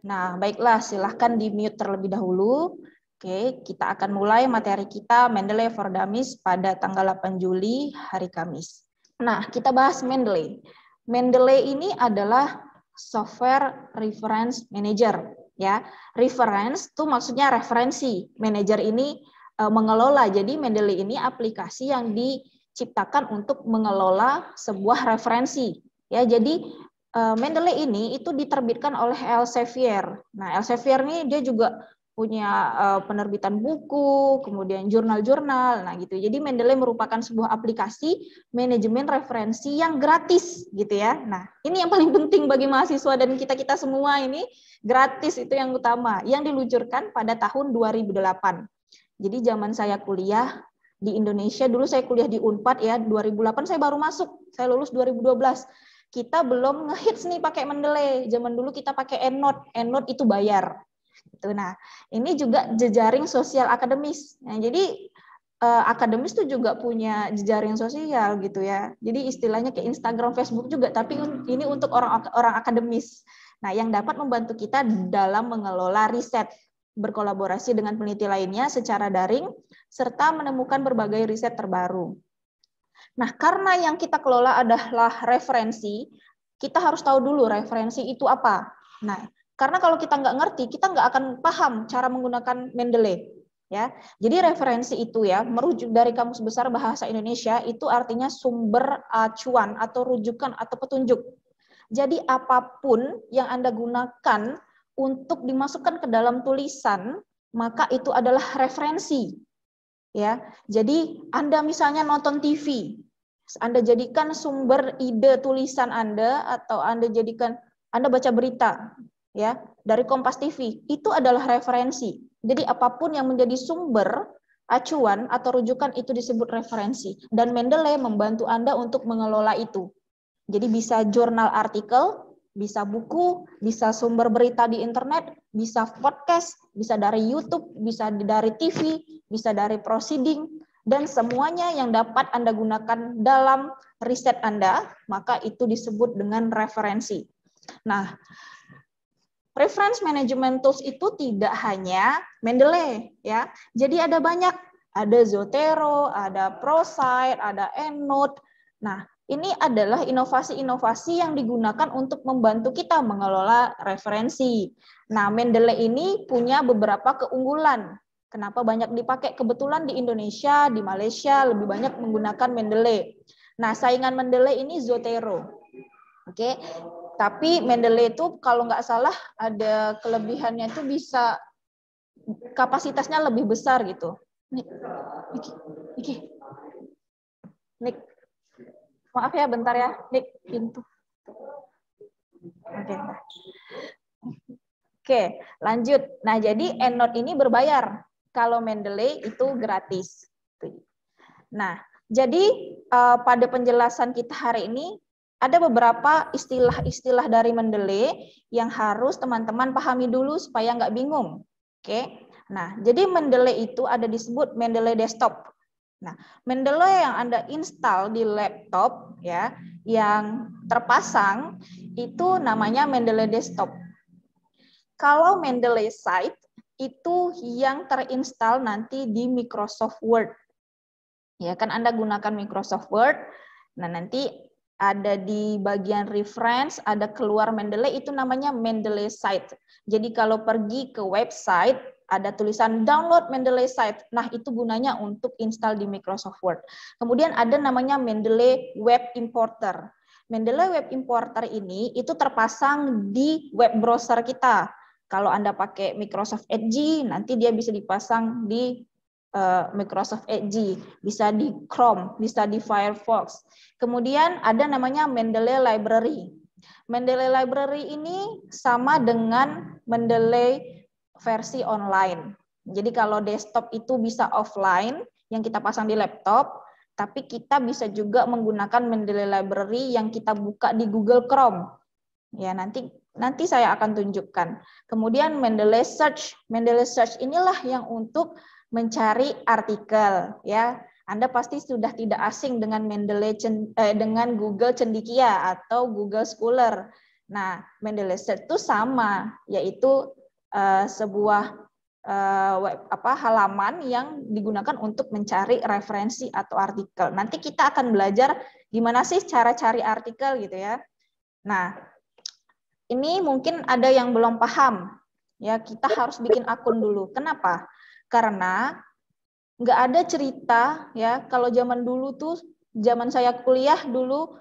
Nah, baiklah, silahkan di-mute terlebih dahulu. Oke, kita akan mulai materi kita Mendeley for Dummies pada tanggal 8 Juli, hari Kamis. Nah, kita bahas Mendeley. Mendeley ini adalah software reference manager. Ya, reference itu maksudnya referensi. Manager ini mengelola. Jadi Mendeley ini aplikasi yang diciptakan untuk mengelola sebuah referensi. Ya, jadi Mendeley ini itu diterbitkan oleh Elsevier. Nah, Elsevier ini dia juga punya penerbitan buku, kemudian jurnal-jurnal, nah gitu. Jadi Mendeley merupakan sebuah aplikasi manajemen referensi yang gratis, gitu ya. Nah, ini yang paling penting bagi mahasiswa dan kita-kita semua ini, gratis itu yang utama, yang diluncurkan pada tahun 2008. Jadi zaman saya kuliah di Indonesia, dulu saya kuliah di Unpad ya, 2008 saya baru masuk, saya lulus 2012. Kita belum ngehits nih pakai Mendeley. Zaman dulu kita pakai EndNote. EndNote itu bayar. Nah, ini juga jejaring sosial akademis. Nah, jadi akademis itu juga punya jejaring sosial gitu ya. Jadi istilahnya kayak Instagram, Facebook juga, tapi ini untuk orang akademis. Nah, yang dapat membantu kita dalam mengelola riset, berkolaborasi dengan peneliti lainnya secara daring, serta menemukan berbagai riset terbaru. Nah, karena yang kita kelola adalah referensi, kita harus tahu dulu referensi itu apa. Nah, karena kalau kita nggak ngerti, kita nggak akan paham cara menggunakan Mendeley. Ya, jadi referensi itu ya, merujuk dari Kamus Besar Bahasa Indonesia, itu artinya sumber acuan atau rujukan atau petunjuk. Jadi apapun yang Anda gunakan untuk dimasukkan ke dalam tulisan, maka itu adalah referensi. Ya, jadi Anda misalnya nonton TV, Anda jadikan sumber ide tulisan Anda, atau Anda baca berita ya dari Kompas TV, itu adalah referensi. Jadi apapun yang menjadi sumber acuan atau rujukan itu disebut referensi, dan Mendeley membantu Anda untuk mengelola itu. Jadi bisa jurnal artikel, bisa buku, bisa sumber berita di internet, bisa podcast, bisa dari YouTube, bisa dari TV, bisa dari proceeding, dan semuanya yang dapat Anda gunakan dalam riset Anda, maka itu disebut dengan referensi. Nah, reference management tools itu tidak hanya Mendeley, ya. Jadi ada banyak, ada Zotero, ada ProCite, ada EndNote. Nah, ini adalah inovasi-inovasi yang digunakan untuk membantu kita mengelola referensi. Nah, Mendeley ini punya beberapa keunggulan. Kenapa banyak dipakai? Kebetulan di Indonesia, di Malaysia lebih banyak menggunakan Mendeley. Nah, saingan Mendeley ini Zotero. Oke, tapi Mendeley itu kalau nggak salah ada kelebihannya itu bisa kapasitasnya lebih besar gitu. Nik. Maaf ya, bentar ya, Nik, pintu. Oke, lanjut. Nah, jadi EndNote ini berbayar. Kalau Mendeley itu gratis. Nah, jadi pada penjelasan kita hari ini ada beberapa istilah-istilah dari Mendeley yang harus teman-teman pahami dulu supaya nggak bingung. Oke. Nah, jadi Mendeley itu ada disebut Mendeley Desktop. Nah, Mendeley yang Anda install di laptop ya, yang terpasang itu namanya Mendeley Desktop. Kalau Mendeley Site itu yang terinstall nanti di Microsoft Word. Ya, kan Anda gunakan Microsoft Word. Nah, nanti ada di bagian reference, ada keluar Mendeley, itu namanya Mendeley Site. Jadi kalau pergi ke website, ada tulisan download Mendeley Site. Nah, itu gunanya untuk install di Microsoft Word. Kemudian ada namanya Mendeley Web Importer. Mendeley Web Importer ini itu terpasang di web browser kita. Kalau Anda pakai Microsoft Edge, nanti dia bisa dipasang di Microsoft Edge, bisa di Chrome, bisa di Firefox. Kemudian ada namanya Mendeley Library. Mendeley Library ini sama dengan Mendeley versi online. Jadi kalau desktop itu bisa offline, yang kita pasang di laptop, tapi kita bisa juga menggunakan Mendeley Library yang kita buka di Google Chrome. Ya, nanti saya akan tunjukkan. Kemudian Mendeley Search. Mendeley Search inilah yang untuk mencari artikel, ya. Anda pasti sudah tidak asing dengan dengan Google Cendekia atau Google Scholar. Nah, Mendeley Search itu sama, yaitu sebuah halaman yang digunakan untuk mencari referensi atau artikel. Nanti kita akan belajar gimana sih cara cari artikel gitu ya. Nah, ini mungkin ada yang belum paham. Ya, kita harus bikin akun dulu. Kenapa? Karena nggak ada cerita ya, kalau zaman dulu tuh, zaman saya kuliah dulu,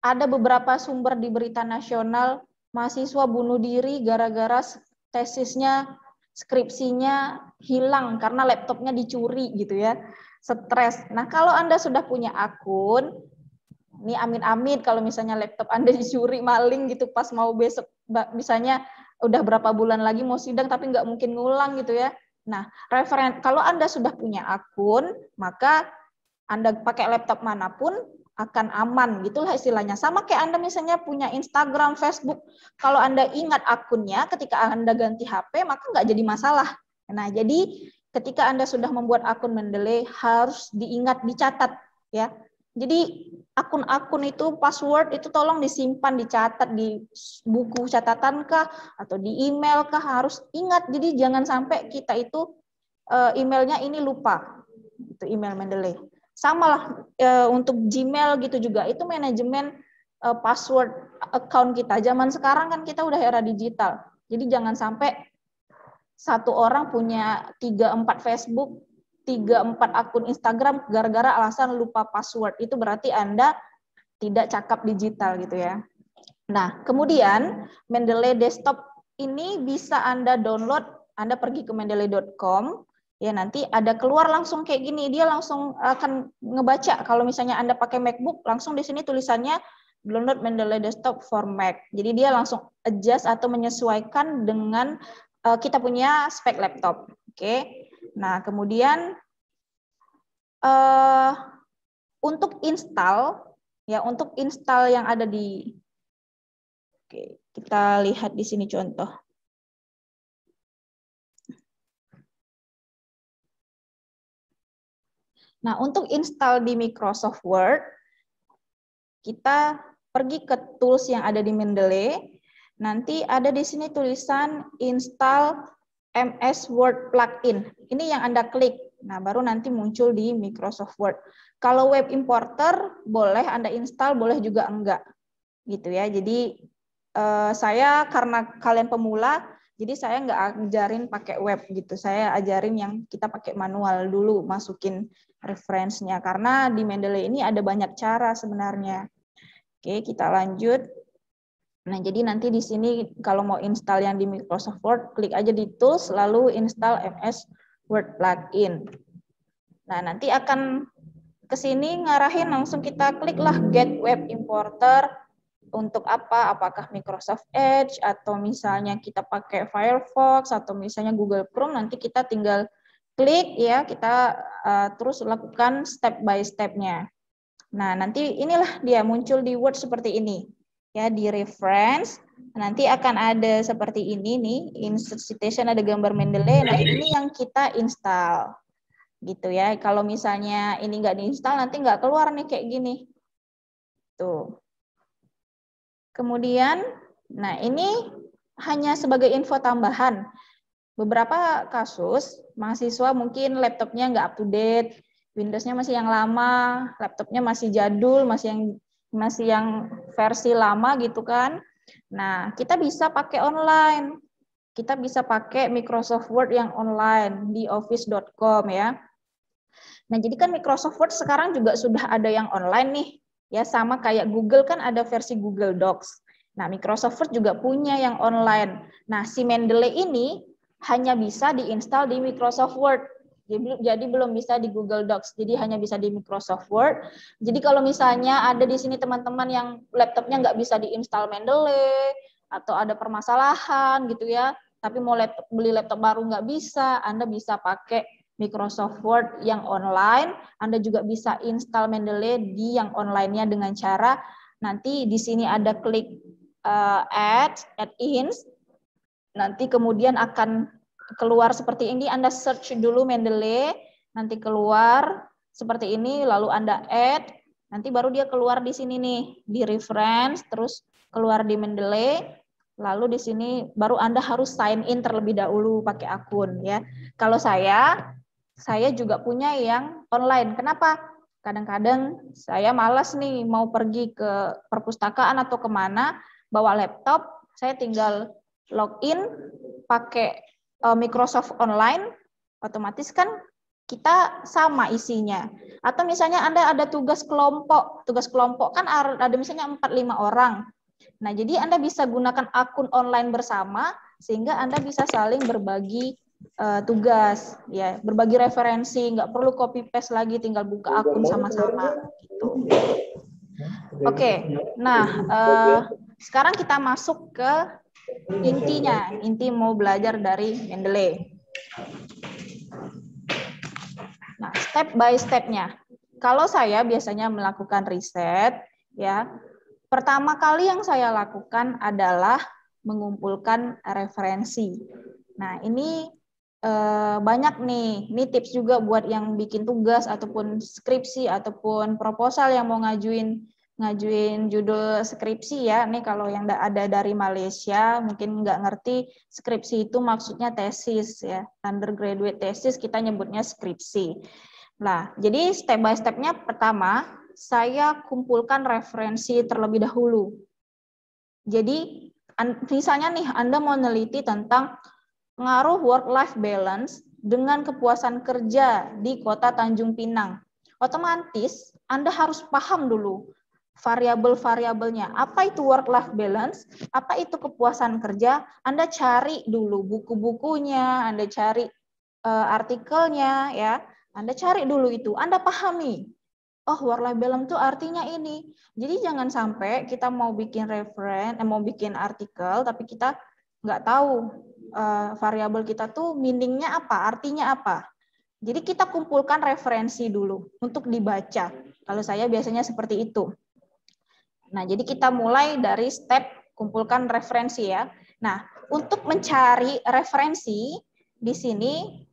ada beberapa sumber di berita nasional, mahasiswa bunuh diri gara-gara tesisnya, skripsinya hilang karena laptopnya dicuri gitu ya, stres. Nah, kalau Anda sudah punya akun, ini amit-amit kalau misalnya laptop Anda dicuri maling gitu pas mau besok, misalnya udah berapa bulan lagi mau sidang tapi nggak mungkin ngulang gitu ya. Nah, kalau Anda sudah punya akun, maka Anda pakai laptop manapun akan aman, gitulah istilahnya. Sama kayak Anda misalnya punya Instagram, Facebook, kalau Anda ingat akunnya ketika Anda ganti HP, maka nggak jadi masalah. Nah, jadi ketika Anda sudah membuat akun Mendeley, harus diingat, dicatat ya. Jadi akun-akun itu, password itu tolong disimpan, dicatat di buku catatan kah, atau di email kah, harus ingat. Jadi jangan sampai kita itu emailnya ini lupa, itu email Mendeley. Sama lah untuk Gmail gitu juga, itu manajemen password account kita. Zaman sekarang kan kita udah era digital, jadi jangan sampai satu orang punya 3-4 Facebook, 3-4 akun Instagram gara-gara alasan lupa password. Itu berarti Anda tidak cakap digital gitu ya. Nah, kemudian Mendeley Desktop ini bisa Anda download, Anda pergi ke mendeley.com, ya nanti ada keluar langsung kayak gini, dia langsung akan ngebaca. Kalau misalnya Anda pakai MacBook, langsung di sini tulisannya download Mendeley Desktop for Mac. Jadi dia langsung adjust atau menyesuaikan dengan kita punya spek laptop. Oke. Nah, kemudian untuk install yang ada di, oke, kita lihat di sini contoh. Nah, untuk install di Microsoft Word, kita pergi ke tools yang ada di Mendeley. Nanti ada di sini tulisan install MS Word plugin. Ini yang Anda klik. Nah, baru nanti muncul di Microsoft Word. Kalau web importer, boleh Anda install, boleh juga enggak. Gitu ya. Jadi, saya karena kalian pemula, jadi saya nggak ajarin pakai web gitu. Saya ajarin yang kita pakai manual dulu, masukin referensinya. Karena di Mendeley ini ada banyak cara sebenarnya. Oke, kita lanjut. Nah, jadi nanti di sini kalau mau install yang di Microsoft Word, klik aja di Tools, lalu install MS Word Plugin. Nah, nanti akan ke sini ngarahin, langsung kita klik lah Get Web Importer. Untuk apa? Apakah Microsoft Edge, atau misalnya kita pakai Firefox, atau misalnya Google Chrome, nanti kita tinggal klik ya, kita terus lakukan step by step-nya. Nah, nanti inilah dia muncul di Word seperti ini. Ya, di reference, nanti akan ada seperti ini nih, insert citation, ada gambar Mendeley. Nah, ini yang kita install. Gitu ya. Kalau misalnya ini nggak diinstal, nanti nggak keluar nih kayak gini. Tuh. Kemudian, nah ini hanya sebagai info tambahan. Beberapa kasus, mahasiswa mungkin laptopnya nggak up to date, Windows-nya masih yang lama, laptopnya masih jadul, masih yang versi lama gitu kan. Nah, kita bisa pakai online. Kita bisa pakai Microsoft Word yang online di office.com ya. Nah, jadi kan Microsoft Word sekarang juga sudah ada yang online nih. Ya, sama kayak Google kan ada versi Google Docs. Nah, Microsoft Word juga punya yang online. Nah, si Mendeley ini hanya bisa diinstal di Microsoft Word. Jadi belum bisa di Google Docs. Jadi hanya bisa di Microsoft Word. Jadi kalau misalnya ada di sini teman-teman yang laptopnya nggak bisa diinstal Mendeley, atau ada permasalahan gitu ya, tapi mau beli laptop baru nggak bisa, Anda bisa pakai Microsoft Word yang online. Anda juga bisa install Mendeley di yang online-nya dengan cara nanti di sini ada klik add-ins. Nanti kemudian akan keluar seperti ini. Anda search dulu Mendeley, nanti keluar seperti ini, lalu Anda add, nanti baru dia keluar di sini nih, di reference, terus keluar di Mendeley, lalu di sini baru Anda harus sign in terlebih dahulu pakai akun ya. Kalau saya juga punya yang online. Kenapa? Kadang-kadang saya malas nih mau pergi ke perpustakaan atau kemana, bawa laptop, saya tinggal login pakai Microsoft Online, otomatis kan kita sama isinya. Atau misalnya Anda ada tugas kelompok kan ada misalnya 4-5 orang. Nah, jadi Anda bisa gunakan akun online bersama sehingga Anda bisa saling berbagi tugas, ya, berbagi referensi, nggak perlu copy paste lagi, tinggal buka akun sama-sama. Gitu. Oke, nah sekarang kita masuk ke intinya, inti mau belajar dari Mendeley. Nah, step by step-nya. Kalau saya biasanya melakukan riset, ya, pertama kali yang saya lakukan adalah mengumpulkan referensi. Nah, ini banyak nih. Ini tips juga buat yang bikin tugas ataupun skripsi ataupun proposal yang mau ngajuin judul skripsi ya. Nih kalau yang ada dari Malaysia mungkin nggak ngerti, skripsi itu maksudnya tesis ya. Undergraduate tesis kita nyebutnya skripsi. Nah, jadi step by step-nya pertama, saya kumpulkan referensi terlebih dahulu. Jadi misalnya nih Anda mau meneliti tentang pengaruh work-life balance dengan kepuasan kerja di kota Tanjung Pinang. Otomatis Anda harus paham dulu variabel-variabelnya. Apa itu work-life balance? Apa itu kepuasan kerja? Anda cari dulu buku-bukunya, Anda cari artikelnya, ya. Anda cari dulu itu, Anda pahami. Oh, work-life balance itu artinya ini. Jadi jangan sampai kita mau bikin mau bikin artikel, tapi kita nggak tahu variabel kita tuh meaning-nya apa, artinya apa. Jadi kita kumpulkan referensi dulu untuk dibaca. Kalau saya biasanya seperti itu. Nah, jadi kita mulai dari step kumpulkan referensi ya. Nah, untuk mencari referensi di sini,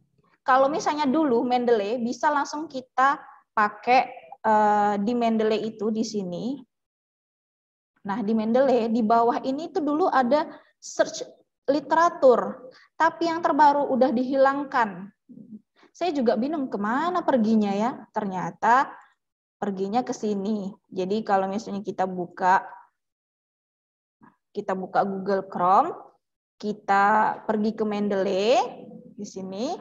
kalau misalnya dulu Mendeley bisa langsung kita pakai di Mendeley itu di sini. Nah, di Mendeley di bawah ini tuh dulu ada search literatur, tapi yang terbaru udah dihilangkan. Saya juga bingung kemana perginya ya. Ternyata perginya ke sini. Jadi kalau misalnya kita buka Google Chrome, kita pergi ke Mendeley di sini.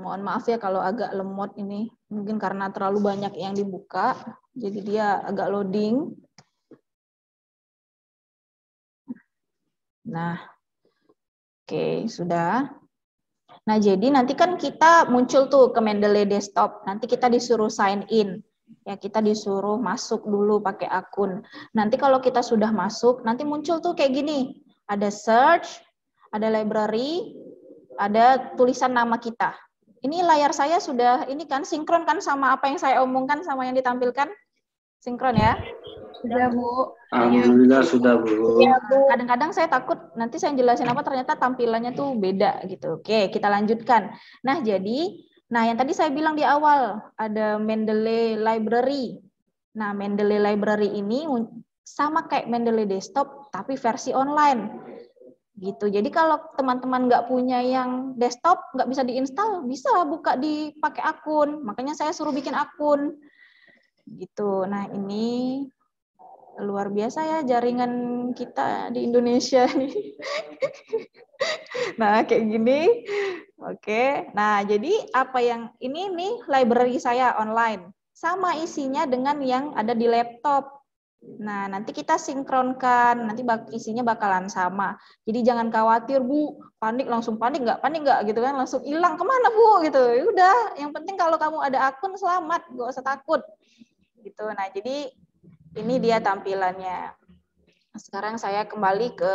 Mohon maaf ya kalau agak lemot ini, mungkin karena terlalu banyak yang dibuka, jadi dia agak loading. Nah, oke, sudah. Nah, jadi nanti kan kita muncul tuh ke Mendeley Desktop, nanti kita disuruh sign in. Ya, kita disuruh masuk dulu pakai akun. Nanti kalau kita sudah masuk, nanti muncul tuh kayak gini. Ada search, ada library, ada tulisan nama kita. Ini layar saya sudah ini kan sinkron kan sama apa yang saya omongkan sama yang ditampilkan? Sinkron ya? Sudah, Bu. Alhamdulillah sudah, Bu. Ya, kadang-kadang saya takut nanti saya jelasin apa ternyata tampilannya tuh beda gitu. Oke, kita lanjutkan. Nah, yang tadi saya bilang di awal ada Mendeley Library. Nah, Mendeley Library ini sama kayak Mendeley Desktop tapi versi online. Gitu. Jadi kalau teman-teman nggak punya yang desktop, nggak bisa diinstal, bisa buka pakai akun. Makanya saya suruh bikin akun. Gitu. Nah, ini luar biasa ya jaringan kita di Indonesia nih. Nah, kayak gini. Oke. Nah, jadi apa yang ini nih library saya online. Sama isinya dengan yang ada di laptop. Nah, nanti kita sinkronkan, nanti isinya bakalan sama. Jadi jangan khawatir, Bu, langsung panik nggak gitu kan, langsung hilang kemana, Bu, gitu. Ya udah, yang penting kalau kamu ada akun selamat, nggak usah takut. Gitu. Nah, jadi ini dia tampilannya. Sekarang saya kembali ke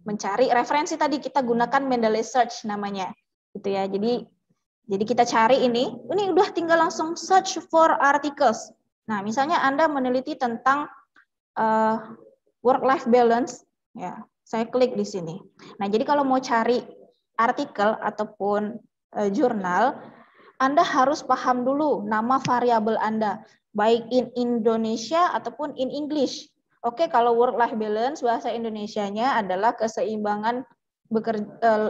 mencari referensi tadi, kita gunakan Mendeley Search namanya. Gitu ya. Jadi kita cari ini udah tinggal langsung search for articles. Nah, misalnya Anda meneliti tentang work-life balance, ya, saya klik di sini. Nah, jadi kalau mau cari artikel ataupun jurnal, Anda harus paham dulu nama variabel Anda, baik in Indonesia ataupun in English. Oke, kalau work-life balance, bahasa Indonesianya adalah keseimbangan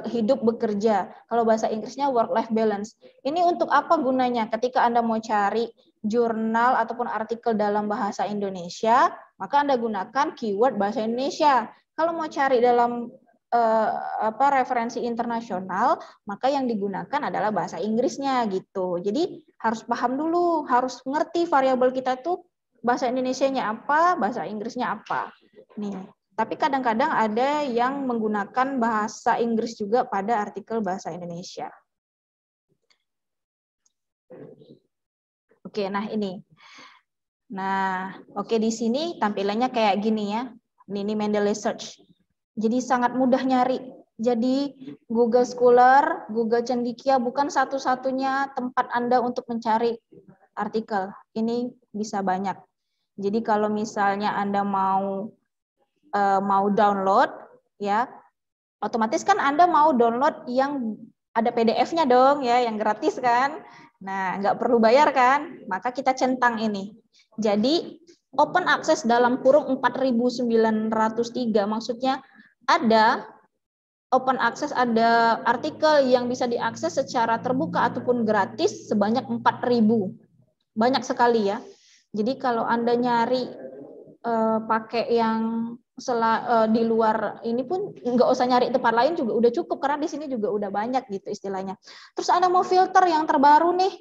hidup bekerja. Kalau bahasa Inggrisnya work-life balance. Ini untuk apa gunanya? Ketika Anda mau cari jurnal ataupun artikel dalam bahasa Indonesia, maka Anda gunakan keyword bahasa Indonesia. Kalau mau cari dalam referensi internasional, maka yang digunakan adalah bahasa Inggrisnya gitu. Jadi harus paham dulu, harus ngerti variabel kita tuh bahasa Indonesianya apa, bahasa Inggrisnya apa. Nih. Tapi kadang-kadang ada yang menggunakan bahasa Inggris juga pada artikel bahasa Indonesia. Oke, nah ini. Nah, oke di sini tampilannya kayak gini ya. Ini Mendeley Search. Jadi sangat mudah nyari. Jadi Google Scholar, Google Cendekia bukan satu-satunya tempat Anda untuk mencari artikel. Ini bisa banyak. Jadi kalau misalnya Anda mau download, ya otomatis kan Anda mau download yang ada PDF-nya dong, ya, yang gratis kan. Nah, nggak perlu bayar kan? Maka kita centang ini. Jadi open access dalam kurung 4903, maksudnya ada open access, ada artikel yang bisa diakses secara terbuka ataupun gratis sebanyak 4.000. Banyak sekali ya. Jadi kalau Anda nyari pakai yang di luar ini pun nggak usah nyari tempat lain juga udah cukup, karena di sini juga udah banyak gitu istilahnya. Terus Anda mau filter yang terbaru nih,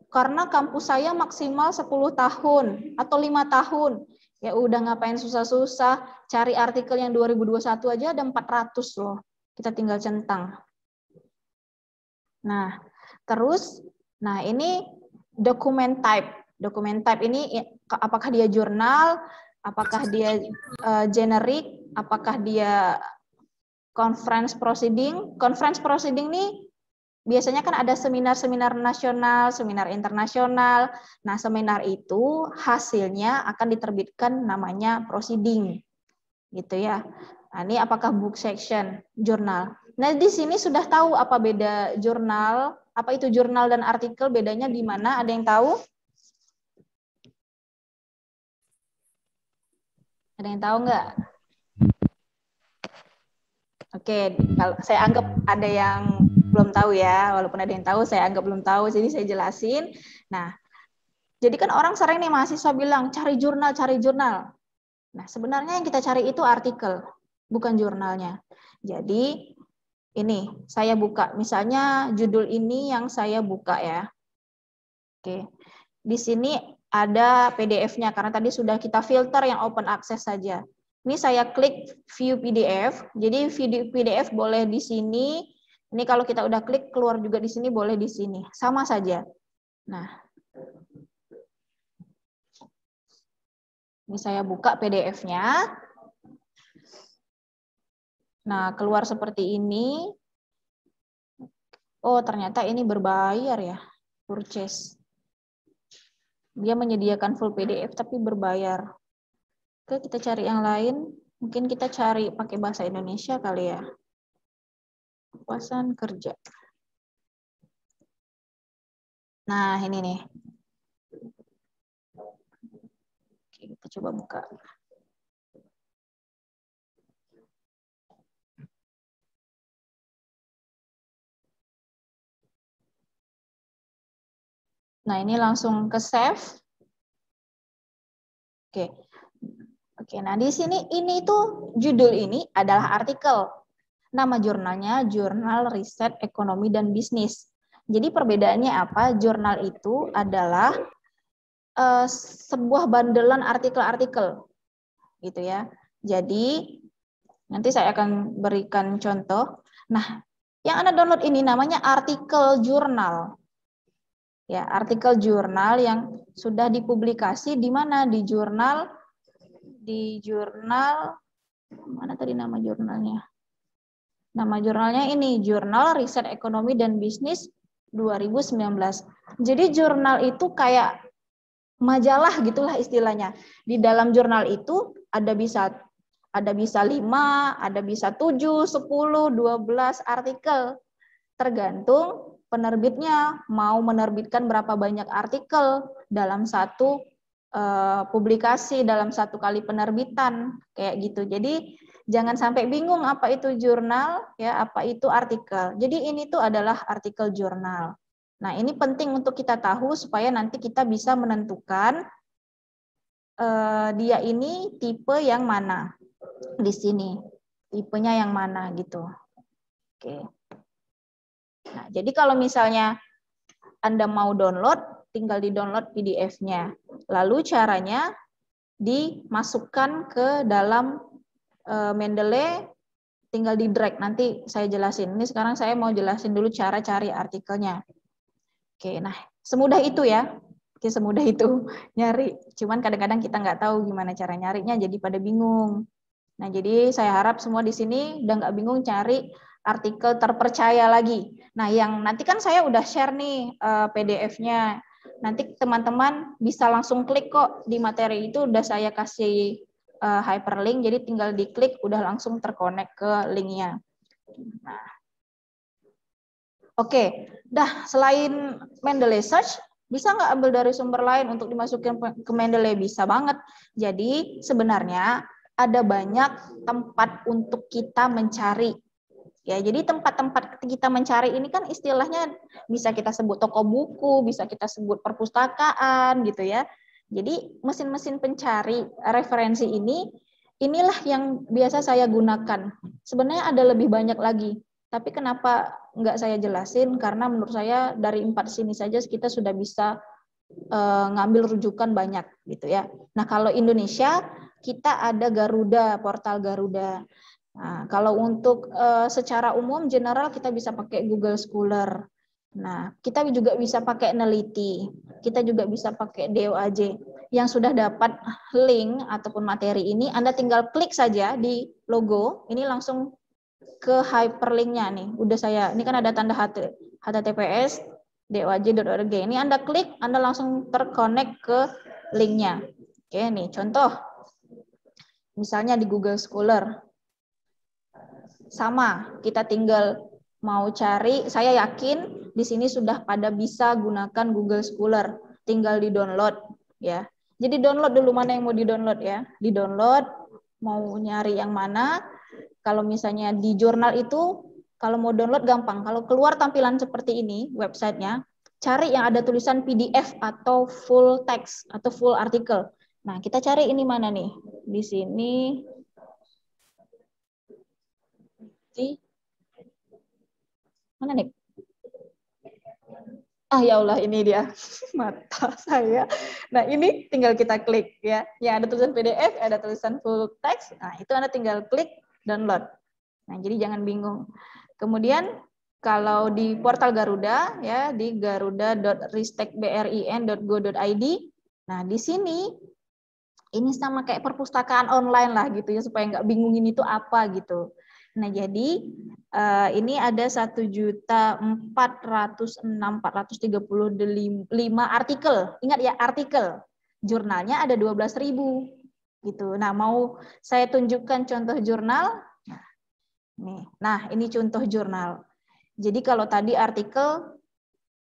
karena kampus saya maksimal 10 tahun atau 5 tahun. Ya udah, ngapain susah-susah, cari artikel yang 2021 aja ada 400 loh. Kita tinggal centang. Nah, terus ini document type. Document type ini apakah dia jurnal, apakah dia generic, apakah dia conference proceeding. Conference proceeding nih biasanya kan ada seminar-seminar nasional, seminar internasional. Nah, seminar itu hasilnya akan diterbitkan namanya proceeding. Gitu ya. Nah, ini apakah book section, jurnal. Nah, di sini sudah tahu apa beda jurnal, apa itu jurnal dan artikel, bedanya di mana? Ada yang tahu? Ada yang tahu nggak? Oke, kalau saya anggap ada yang belum tahu ya, walaupun ada yang tahu, saya anggap belum tahu, jadi saya jelasin. Nah, jadi kan orang sering nih mahasiswa bilang, cari jurnal, cari jurnal. Nah, sebenarnya yang kita cari itu artikel, bukan jurnalnya. Jadi, ini saya buka, misalnya judul ini yang saya buka ya. Oke, di sini ada PDF-nya, karena tadi sudah kita filter yang open access saja. Ini saya klik view PDF, jadi view PDF boleh di sini. Ini kalau kita udah klik, keluar juga di sini, boleh di sini. Sama saja. Nah, ini saya buka PDF-nya. Nah, keluar seperti ini. Oh, ternyata ini berbayar ya, purchase. Dia menyediakan full PDF tapi berbayar. Oke, kita cari yang lain. Mungkin kita cari pakai bahasa Indonesia kali ya. Kepuasan kerja. Nah, ini nih. Oke, kita coba buka. Nah, ini langsung ke save. Oke. Oke, nah di sini ini tuh judul ini adalah artikel. Nama jurnalnya Jurnal Riset Ekonomi dan Bisnis. Jadi perbedaannya apa? Jurnal itu adalah sebuah bandelan artikel-artikel, gitu ya. Jadi nanti saya akan berikan contoh. Nah, yang Anda download ini namanya artikel jurnal. Ya, artikel jurnal yang sudah dipublikasi di mana? Di jurnal mana tadi nama jurnalnya? Nama jurnalnya ini Jurnal Riset Ekonomi dan Bisnis 2019. Jadi jurnal itu kayak majalah gitulah istilahnya. Di dalam jurnal itu ada bisa 5, ada bisa 7, 10, 12 artikel. Tergantung penerbitnya mau menerbitkan berapa banyak artikel dalam satu publikasi, dalam satu kali penerbitan, kayak gitu. Jadi jangan sampai bingung apa itu jurnal, ya, apa itu artikel. Jadi ini tuh adalah artikel jurnal. Nah, ini penting untuk kita tahu supaya nanti kita bisa menentukan dia ini tipe yang mana di sini, tipenya yang mana gitu. Oke. Nah, jadi kalau misalnya Anda mau download, tinggal di-download PDF-nya. Lalu caranya dimasukkan ke dalam Mendeley, tinggal di-drag. Nanti saya jelasin. Ini sekarang saya mau jelasin dulu cara cari artikelnya. Oke, nah semudah itu ya. Oke, semudah itu nyari. Cuman kadang-kadang kita nggak tahu gimana cara nyarinya, jadi pada bingung. Nah, jadi saya harap semua di sini udah nggak bingung cari artikel terpercaya lagi. Nah, yang nanti kan saya udah share nih PDF-nya. Nanti teman-teman bisa langsung klik kok di materi itu udah saya kasih hyperlink, jadi tinggal diklik udah langsung terkonek ke linknya. Nah, oke, dah selain Mendeley Search, bisa nggak ambil dari sumber lain untuk dimasukin ke Mendeley? Bisa banget. Jadi sebenarnya ada banyak tempat untuk kita mencari. Ya, jadi tempat-tempat kita mencari ini kan istilahnya bisa kita sebut toko buku, bisa kita sebut perpustakaan gitu ya. Jadi mesin-mesin pencari referensi inilah yang biasa saya gunakan. Sebenarnya ada lebih banyak lagi, tapi kenapa nggak saya jelasin? Karena menurut saya dari 4 sini saja kita sudah bisa ngambil rujukan banyak gitu ya. Nah, kalau Indonesia kita ada Garuda, portal Garuda. Nah, kalau untuk secara umum general kita bisa pakai Google Scholar. Nah, kita juga bisa pakai Neliti. Kita juga bisa pakai DOAJ. Yang sudah dapat link ataupun materi ini, Anda tinggal klik saja di logo, ini langsung ke hyperlinknya nih. Udah saya, ini kan ada tanda HTTPS doaj.org. Ini Anda klik, Anda langsung terkonek ke linknya. Oke, nih contoh. Misalnya di Google Scholar. Sama, kita tinggal mau cari, saya yakin di sini sudah pada bisa gunakan Google Scholar, tinggal di-download ya. Jadi download dulu mana yang mau di-download ya. Di-download, mau nyari yang mana. Kalau misalnya di jurnal itu, kalau mau download gampang. Kalau keluar tampilan seperti ini, websitenya, cari yang ada tulisan PDF atau full text atau full artikel. Nah, kita cari ini mana nih? Di sini. Mana nih? Ah, ya Allah, ini dia mata saya. Nah, ini tinggal kita klik ya. Ya, ada tulisan PDF, ada tulisan full text. Nah, itu Anda tinggal klik download. Nah, jadi jangan bingung. Kemudian kalau di portal Garuda ya, di garuda.ristekbrin.go.id. Nah, di sini ini sama kayak perpustakaan online lah gitu ya, supaya nggak bingungin itu apa gitu. Nah, jadi ini ada 1.406.435 artikel. Ingat ya, artikel. Jurnalnya ada 12.000 gitu. Nah, mau saya tunjukkan contoh jurnal. Nih. Nah, ini contoh jurnal. Jadi kalau tadi artikel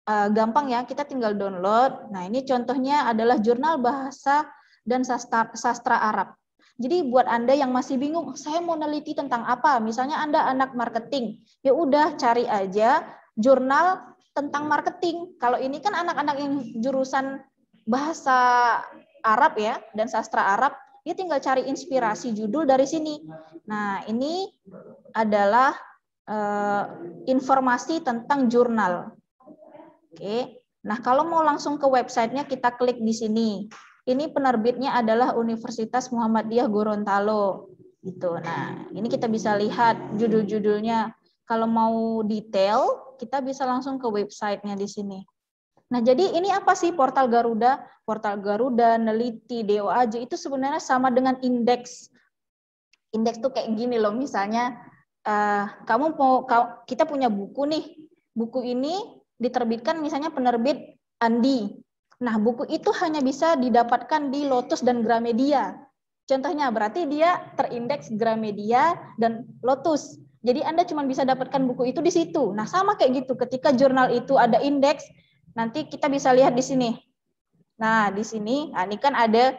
gampang ya, kita tinggal download. Nah, ini contohnya adalah jurnal bahasa dan sastra Arab. Jadi buat Anda yang masih bingung, saya mau neliti tentang apa? Misalnya Anda anak marketing, ya udah cari aja jurnal tentang marketing. Kalau ini kan anak-anak yang jurusan bahasa Arab ya dan sastra Arab, dia tinggal cari inspirasi judul dari sini. Nah, ini adalah informasi tentang jurnal. Oke. Nah, kalau mau langsung ke websitenya, kita klik di sini. Ini penerbitnya adalah Universitas Muhammadiyah Gorontalo. Gitu. Nah, ini kita bisa lihat judul-judulnya. Kalau mau detail, kita bisa langsung ke websitenya di sini. Nah, jadi ini apa sih portal Garuda? Portal Garuda, Neliti, DOAJ itu sebenarnya sama dengan indeks. Indeks tuh kayak gini loh, misalnya kita punya buku nih. Buku ini diterbitkan misalnya penerbit Andi. Nah, buku itu hanya bisa didapatkan di Lotus dan Gramedia. Contohnya berarti dia terindeks Gramedia dan Lotus. Jadi Anda cuma bisa dapatkan buku itu di situ. Nah, sama kayak gitu. Ketika jurnal itu ada indeks, nanti kita bisa lihat di sini. Nah, di sini, nah ini kan ada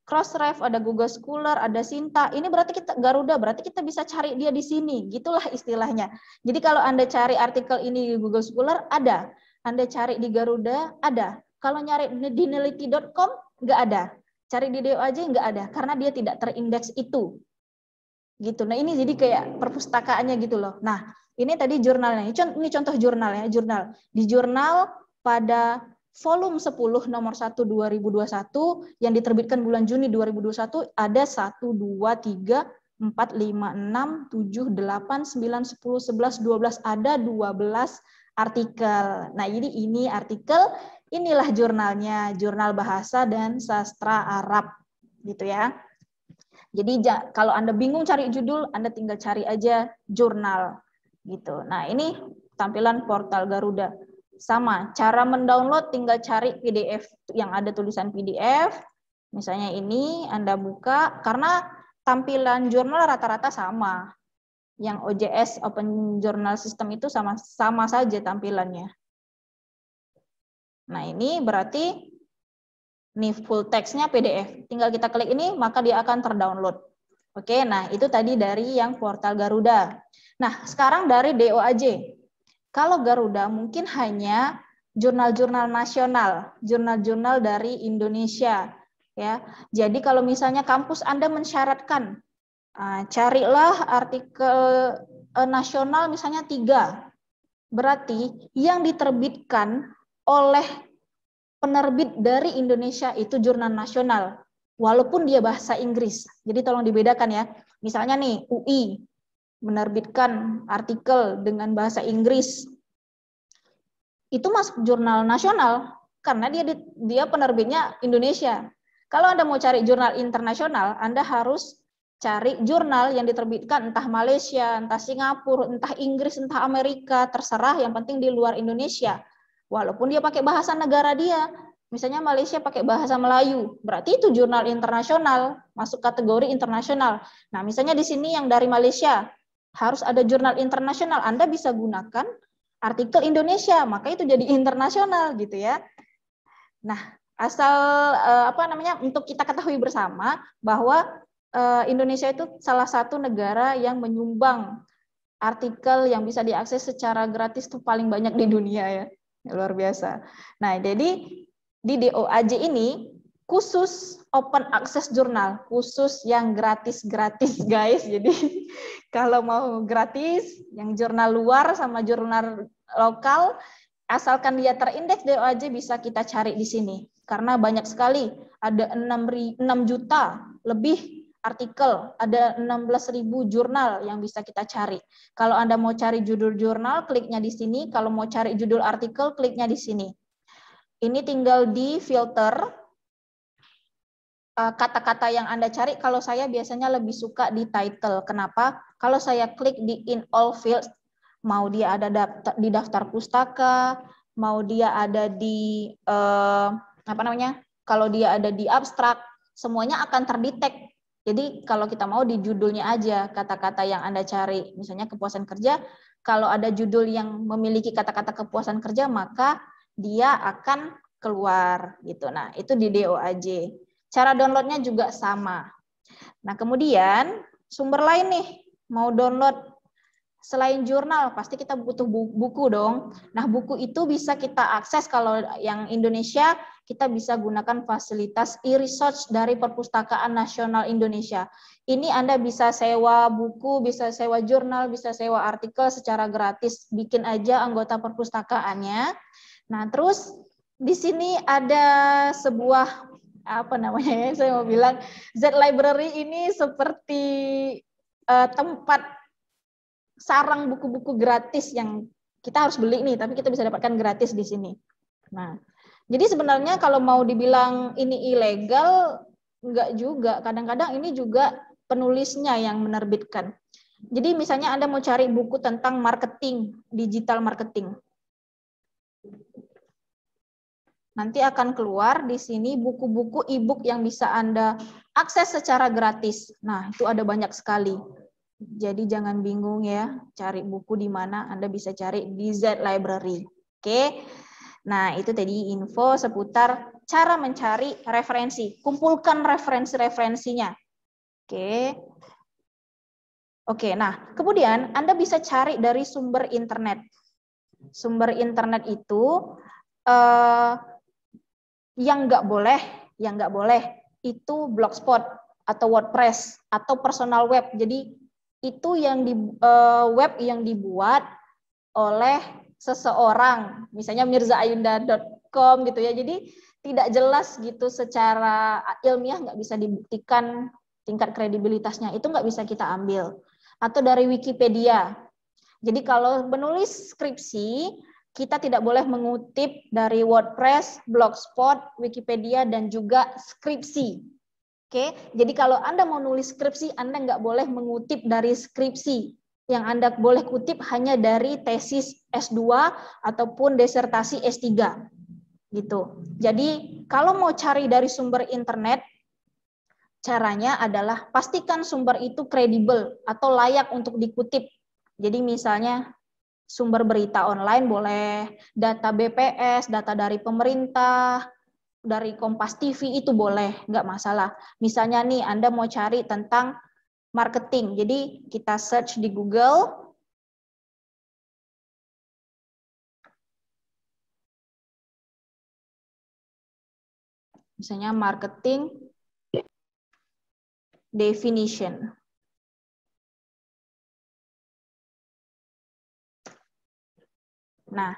Crossref, ada Google Scholar, ada Sinta. Ini berarti kita Garuda, berarti kita bisa cari dia di sini. Gitulah istilahnya. Jadi kalau Anda cari artikel ini di Google Scholar, ada. Anda cari di Garuda, ada. Kalau nyari di neliti.com, nggak ada. Cari di DOAJ, nggak ada. Karena dia tidak terindeks itu. Gitu. Nah, ini jadi kayak perpustakaannya gitu loh. Nah, ini tadi jurnalnya. Ini contoh jurnalnya, jurnal. Di jurnal pada volume 10 nomor 1 2021 yang diterbitkan bulan Juni 2021 ada 1 2 3 4 5 6 7 8 9 10 11 12 ada 12 artikel. Nah, ini artikel, inilah jurnalnya, Jurnal Bahasa dan Sastra Arab gitu ya. Jadi kalau Anda bingung cari judul, Anda tinggal cari aja jurnal gitu. Nah, ini tampilan portal Garuda. Sama, cara mendownload tinggal cari PDF yang ada tulisan PDF. Misalnya ini Anda buka, karena tampilan jurnal rata-rata sama. Yang OJS Open Journal System itu sama saja tampilannya. Nah, ini berarti ini full text-nya PDF. Tinggal kita klik ini, maka dia akan terdownload. Oke, nah itu tadi dari yang portal Garuda. Nah, sekarang dari DOAJ. Kalau Garuda mungkin hanya jurnal-jurnal nasional, jurnal-jurnal dari Indonesia. Ya, jadi kalau misalnya kampus Anda mensyaratkan, carilah artikel nasional misalnya 3. Berarti yang diterbitkan oleh penerbit dari Indonesia itu jurnal nasional, walaupun dia bahasa Inggris. Jadi tolong dibedakan ya. Misalnya nih, UI menerbitkan artikel dengan bahasa Inggris. Itu masuk jurnal nasional, karena dia penerbitnya Indonesia. Kalau Anda mau cari jurnal internasional, Anda harus cari jurnal yang diterbitkan entah Malaysia, entah Singapura, entah Inggris, entah Amerika, terserah, yang penting di luar Indonesia. Walaupun dia pakai bahasa negara dia, misalnya Malaysia pakai bahasa Melayu, berarti itu jurnal internasional, masuk kategori internasional. Nah, misalnya di sini yang dari Malaysia, harus ada jurnal internasional, Anda bisa gunakan artikel Indonesia, maka itu jadi internasional gitu ya. Nah, asal untuk kita ketahui bersama bahwa Indonesia itu salah satu negara yang menyumbang artikel yang bisa diakses secara gratis itu paling banyak di dunia ya. Luar biasa. Nah, jadi di DOAJ ini khusus open access jurnal, khusus yang gratis-gratis guys. Jadi kalau mau gratis, yang jurnal luar sama jurnal lokal, asalkan dia terindeks DOAJ bisa kita cari di sini. Karena banyak sekali, ada 6 juta lebih artikel, ada 16.000 jurnal yang bisa kita cari. Kalau Anda mau cari judul jurnal, kliknya di sini. Kalau mau cari judul artikel, kliknya di sini. Ini tinggal di filter kata-kata yang Anda cari. Kalau saya biasanya lebih suka di title. Kenapa? Kalau saya klik di in all fields, mau dia ada di daftar pustaka, mau dia ada di kalau dia ada di abstrak, semuanya akan terdetek. Jadi kalau kita mau di judulnya aja kata-kata yang Anda cari, misalnya kepuasan kerja, kalau ada judul yang memiliki kata-kata kepuasan kerja, maka dia akan keluar gitu. Nah, itu di DOAJ. Cara downloadnya juga sama. Nah, kemudian sumber lain nih, mau download selain jurnal, pasti kita butuh buku dong. Nah, buku itu bisa kita akses kalau yang Indonesia, kita bisa gunakan fasilitas e-research dari Perpustakaan Nasional Indonesia. Ini Anda bisa sewa buku, bisa sewa jurnal, bisa sewa artikel secara gratis. Bikin aja anggota perpustakaannya. Nah, terus di sini ada sebuah saya mau bilang Z Library ini seperti tempat sarang buku-buku gratis yang kita harus beli nih, tapi kita bisa dapatkan gratis di sini. Nah, jadi sebenarnya kalau mau dibilang ini ilegal, enggak juga. Kadang-kadang ini juga penulisnya yang menerbitkan. Jadi misalnya Anda mau cari buku tentang marketing, digital marketing. Nanti akan keluar di sini buku-buku e-book yang bisa Anda akses secara gratis. Nah, itu ada banyak sekali. Jadi jangan bingung ya, cari buku di mana. Anda bisa cari di Z Library. Oke. Nah, itu tadi info seputar cara mencari referensi. Kumpulkan referensi-referensinya. Oke. Oke, nah kemudian Anda bisa cari dari sumber internet. Sumber internet itu yang nggak boleh itu Blogspot atau WordPress atau personal web. Jadi itu yang di web yang dibuat oleh seseorang, misalnya mirzaayunda.com gitu ya. Jadi tidak jelas gitu secara ilmiah, nggak bisa dibuktikan tingkat kredibilitasnya, itu nggak bisa kita ambil. Atau dari Wikipedia. Jadi kalau menulis skripsi, kita tidak boleh mengutip dari WordPress, Blogspot, Wikipedia, dan juga skripsi. Oke, jadi kalau Anda mau nulis skripsi, Anda nggak boleh mengutip dari skripsi. Yang Anda boleh kutip hanya dari tesis S2 ataupun disertasi S3. Gitu. Jadi kalau mau cari dari sumber internet, caranya adalah pastikan sumber itu kredibel atau layak untuk dikutip. Jadi misalnya sumber berita online boleh, data BPS, data dari pemerintah, dari Kompas TV itu boleh, nggak masalah. Misalnya nih, Anda mau cari tentang marketing, jadi kita search di Google. Misalnya marketing definition. Nah,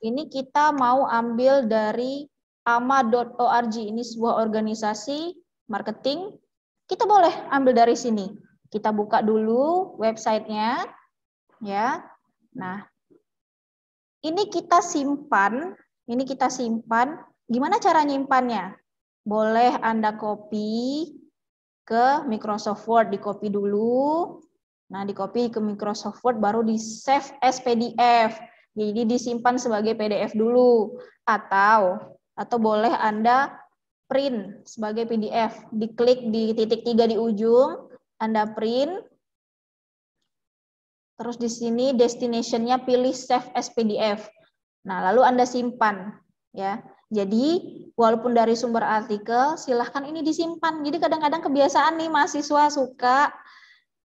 ini kita mau ambil dari ama.org, ini sebuah organisasi marketing. Kita boleh ambil dari sini. Kita buka dulu websitenya, ya. Nah, ini kita simpan. Gimana cara nyimpannya? Boleh Anda copy ke Microsoft Word, di copy dulu. Nah, di copy ke Microsoft Word, baru di save as PDF. Jadi disimpan sebagai PDF dulu. Atau boleh Anda print sebagai PDF. Diklik di titik 3 di ujung, Anda print. Terus di sini destination-nya pilih save as PDF. Nah, lalu Anda simpan, ya. Jadi, walaupun dari sumber artikel, silahkan ini disimpan. Jadi kadang-kadang kebiasaan nih mahasiswa suka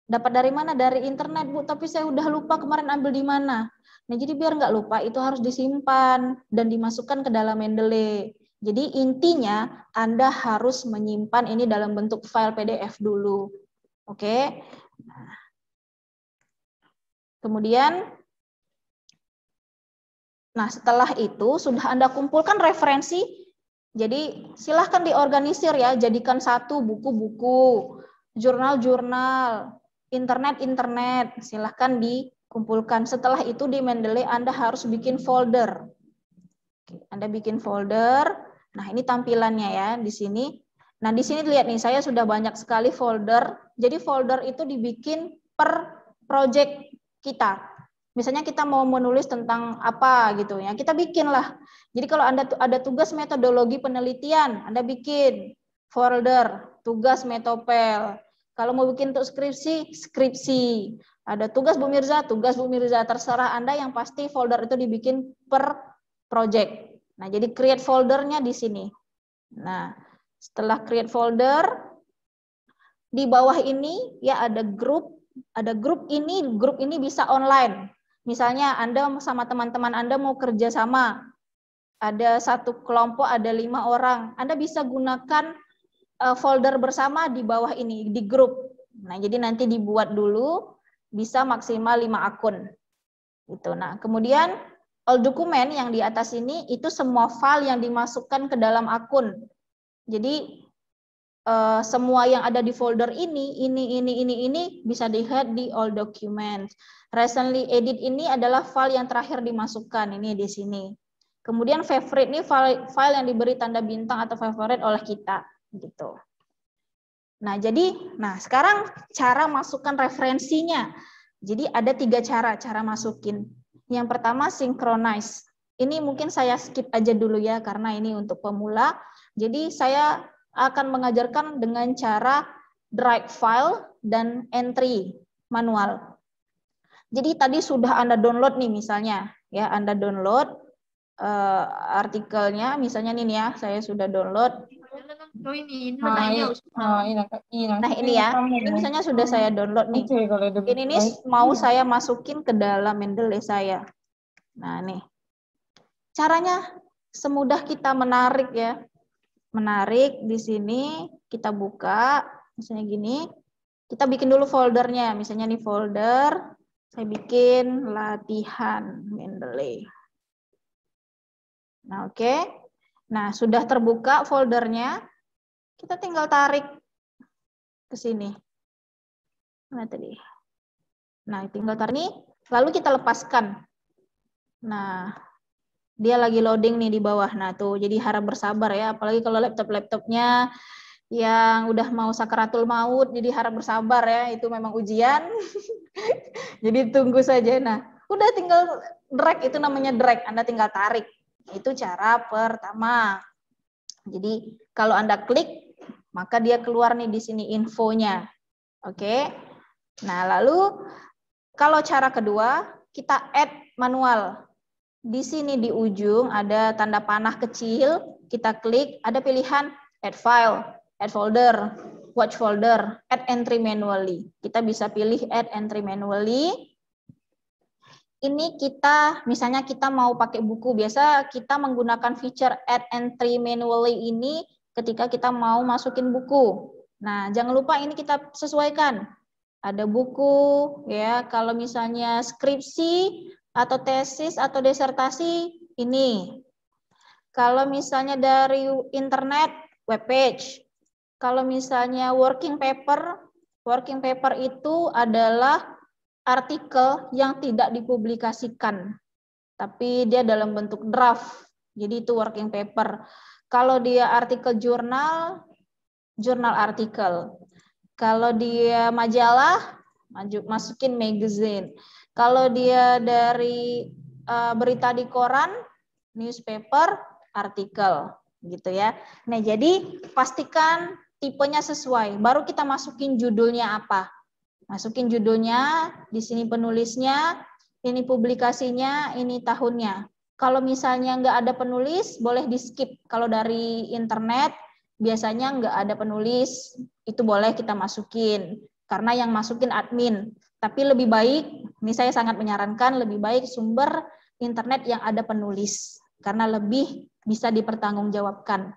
dapat dari mana? Dari internet, Bu, tapi saya udah lupa kemarin ambil di mana. Nah, jadi biar nggak lupa, itu harus disimpan dan dimasukkan ke dalam Mendeley. Jadi intinya, Anda harus menyimpan ini dalam bentuk file PDF dulu. Oke? Kemudian, nah setelah itu sudah Anda kumpulkan referensi, jadi silahkan diorganisir ya, jadikan satu buku-buku, jurnal-jurnal, internet, silahkan dikumpulkan. Setelah itu di Mendeley Anda harus bikin folder. Anda bikin folder, nah ini tampilannya ya di sini. Nah di sini lihat nih, saya sudah banyak sekali folder, jadi folder itu dibikin per project kita. Misalnya kita mau menulis tentang apa gitu ya, kita bikin lah. Jadi kalau Anda ada tugas metodologi penelitian, Anda bikin folder tugas metopel. Kalau mau bikin untuk skripsi. Ada tugas Bu Mirza, terserah Anda, yang pasti folder itu dibikin per project. Nah, jadi create foldernya di sini. Nah, setelah create folder, di bawah ini ya ada grup ini bisa online. Misalnya Anda sama teman-teman Anda mau kerja sama, ada satu kelompok, ada 5 orang, Anda bisa gunakan folder bersama di bawah ini, di grup. Nah, jadi nanti dibuat dulu, bisa maksimal 5 akun. Gitu. Nah, kemudian all dokumen yang di atas ini, itu semua file yang dimasukkan ke dalam akun. Jadi, semua yang ada di folder ini bisa dilihat di all documents. Recently edit ini adalah file yang terakhir dimasukkan, ini di sini. Kemudian favorite ini file yang diberi tanda bintang atau favorite oleh kita, gitu. Nah, sekarang cara masukkan referensinya. Jadi ada 3 cara masukin. Yang pertama synchronize. Ini mungkin saya skip aja dulu ya karena ini untuk pemula. Jadi saya akan mengajarkan dengan cara drag file, dan entry manual. Jadi tadi sudah Anda download nih misalnya, ya Anda download artikelnya, misalnya nih ya, saya sudah download. Nah ini ya, ini misalnya sudah saya download nih. Ini nih mau saya masukin ke dalam Mendeley saya. Nah nih, caranya semudah kita menarik ya. Menarik di sini, kita buka, misalnya gini. Kita bikin dulu foldernya, misalnya nih folder, saya bikin latihan Mendeley. Nah, oke. Nah, sudah terbuka foldernya, kita tinggal tarik ke sini. Nah, tadi. Nah, tinggal tarik nih, lalu kita lepaskan. Nah, dia lagi loading nih di bawah. Nah, tuh, jadi harap bersabar ya, apalagi kalau laptopnya yang udah mau sakaratul maut, jadi harap bersabar ya, itu memang ujian. Jadi tunggu saja. Nah, udah tinggal drag, itu namanya drag, Anda tinggal tarik. Itu cara pertama. Jadi kalau Anda klik, maka dia keluar nih di sini infonya. Oke. Nah, lalu kalau cara kedua, kita add manual. Di sini di ujung ada tanda panah kecil, kita klik, ada pilihan add file, add folder, watch folder, add entry manually. Kita bisa pilih add entry manually. Ini kita, misalnya kita mau pakai buku, biasa kita menggunakan feature add entry manually ini ketika kita mau masukin buku. Nah, jangan lupa ini kita sesuaikan. Ada buku, ya, kalau misalnya skripsi, atau tesis, atau disertasi, ini. Kalau misalnya dari internet, web page. Kalau misalnya working paper itu adalah artikel yang tidak dipublikasikan, tapi dia dalam bentuk draft, jadi itu working paper. Kalau dia artikel jurnal artikel. Kalau dia majalah, masukin magazine. Kalau dia dari berita di koran, newspaper, artikel, gitu ya. Nah, jadi pastikan tipenya sesuai, baru kita masukin judulnya apa. Masukin judulnya, di sini penulisnya, ini publikasinya, ini tahunnya. Kalau misalnya nggak ada penulis, boleh di skip. Kalau dari internet, biasanya nggak ada penulis, itu boleh kita masukin. Karena yang masukin admin. Tapi lebih baik, ini saya sangat menyarankan, lebih baik sumber internet yang ada penulis. Karena lebih bisa dipertanggungjawabkan.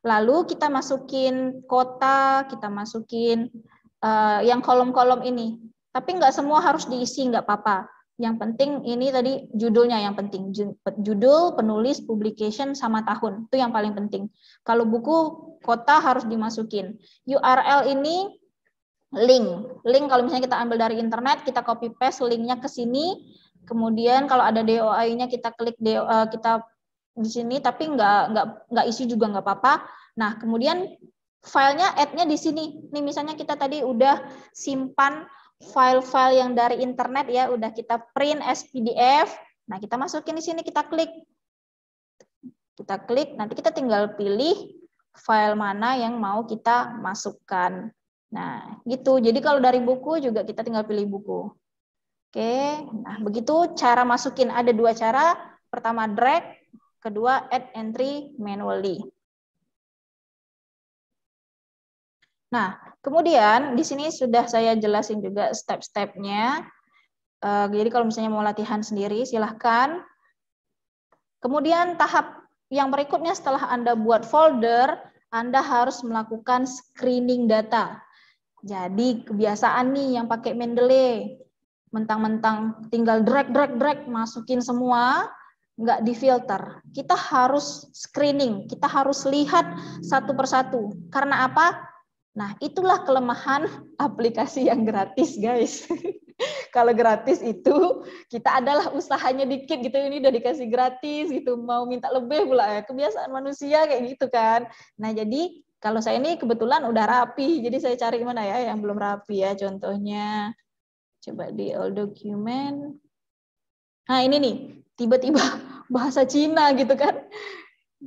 Lalu kita masukin kota, kita masukin yang kolom-kolom ini. Tapi nggak semua harus diisi, nggak apa-apa. Yang penting ini tadi judulnya yang penting. Judul, penulis, publication, sama tahun. Itu yang paling penting. Kalau buku, kota harus dimasukin. URL ini link. Link kalau misalnya kita ambil dari internet, kita copy paste linknya ke sini. Kemudian kalau ada DOI-nya kita klik kita di sini, tapi nggak isi juga nggak apa-apa. Nah, kemudian filenya add-nya di sini. Nih misalnya kita tadi udah simpan file-file yang dari internet ya, udah kita print as PDF. Nah, kita masukin di sini, kita klik. Kita klik, nanti kita tinggal pilih file mana yang mau kita masukkan. Nah, gitu. Jadi kalau dari buku juga kita tinggal pilih buku. Oke, nah begitu cara masukin. Ada dua cara. Pertama drag, kedua add entry manually. Nah, kemudian di sini sudah saya jelasin juga step-stepnya. Jadi kalau misalnya mau latihan sendiri, silahkan. Kemudian tahap yang berikutnya setelah Anda buat folder, Anda harus melakukan screening data. Jadi kebiasaan nih yang pakai Mendeley, mentang-mentang tinggal drag, masukin semua, nggak difilter. Kita harus screening, kita harus lihat satu persatu. Karena apa? Nah, itulah kelemahan aplikasi yang gratis, guys. Kalau gratis itu kita adalah usahanya dikit gitu, ini udah dikasih gratis gitu, mau minta lebih pula ya, kebiasaan manusia kayak gitu kan. Nah, jadi kalau saya ini kebetulan udah rapi, jadi saya cari mana ya yang belum rapi ya, contohnya coba di all document. Nah, ini nih, tiba-tiba bahasa Cina gitu kan.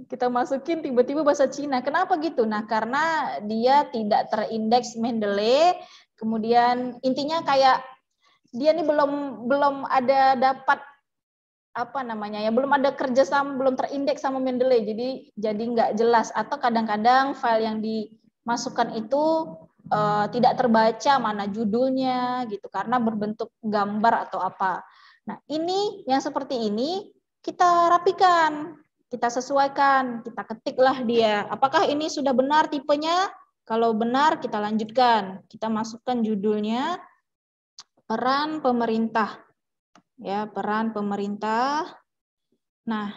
Kita masukin tiba-tiba bahasa Cina. Kenapa gitu? Nah, karena dia tidak terindeks Mendeley. Kemudian intinya kayak dia nih belum ada dapat apa namanya ya, belum ada kerjasama, belum terindeks sama Mendeley. Jadi nggak jelas, atau kadang-kadang file yang dimasukkan itu tidak terbaca mana judulnya gitu karena berbentuk gambar atau apa. Nah, ini yang seperti ini kita rapikan, kita sesuaikan, kita ketiklah dia. Apakah ini sudah benar tipenya? Kalau benar kita lanjutkan. Kita masukkan judulnya peran pemerintah. Ya, peran pemerintah. Nah,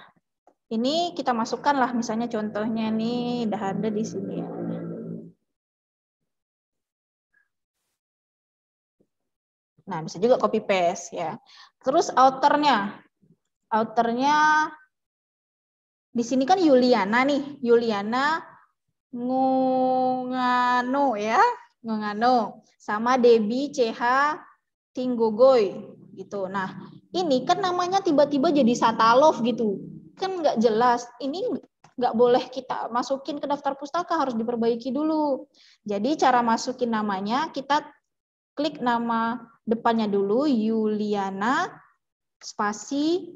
ini kita masukkanlah misalnya contohnya nih udah ada di sini ya. Nah, bisa juga copy paste ya. Terus authornya di sini kan Yuliana nih, Yuliana Ngungano ya, Ngungano sama Debbie CH Tinggogoy gitu. Nah, ini kan namanya tiba-tiba jadi Satalov gitu. Kan nggak jelas. Ini nggak boleh kita masukin ke daftar pustaka, harus diperbaiki dulu. Jadi cara masukin namanya, kita klik nama depannya dulu, Yuliana, spasi,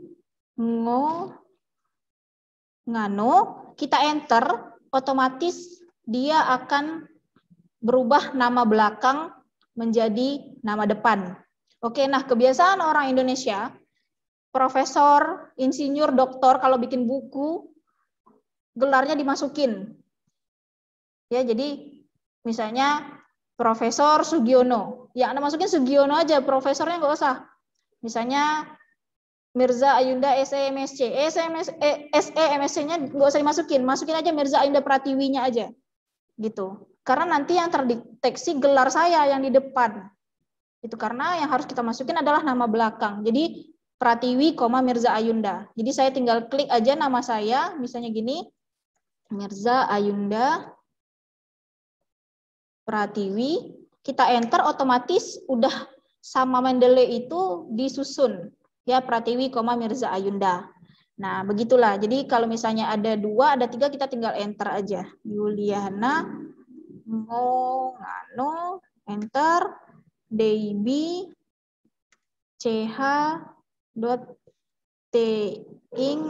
Ngano, kita enter, otomatis dia akan berubah nama belakang menjadi nama depan. Oke, nah kebiasaan orang Indonesia, profesor, insinyur, doktor, kalau bikin buku, gelarnya dimasukin. Ya, jadi misalnya Profesor Sugiono, ya Anda masukin Sugiono aja, profesornya nggak usah. Misalnya Mirza Ayunda SE MSc, SE MSc-nya nggak usah dimasukin, masukin aja Mirza Ayunda Pratiwinya aja, gitu. Karena nanti yang terdeteksi gelar saya yang di depan, itu karena yang harus kita masukin adalah nama belakang. Jadi Pratiwi, Mirza Ayunda. Jadi saya tinggal klik aja nama saya, misalnya gini, Mirza Ayunda Pratiwi, kita enter, otomatis udah sama Mendeley itu disusun. Ya, Pratiwi, Mirza Ayunda. Nah, begitulah. Jadi kalau misalnya ada 2, ada 3, kita tinggal enter aja. Yuliana, Ngano, enter, Debbie, CH, Ting,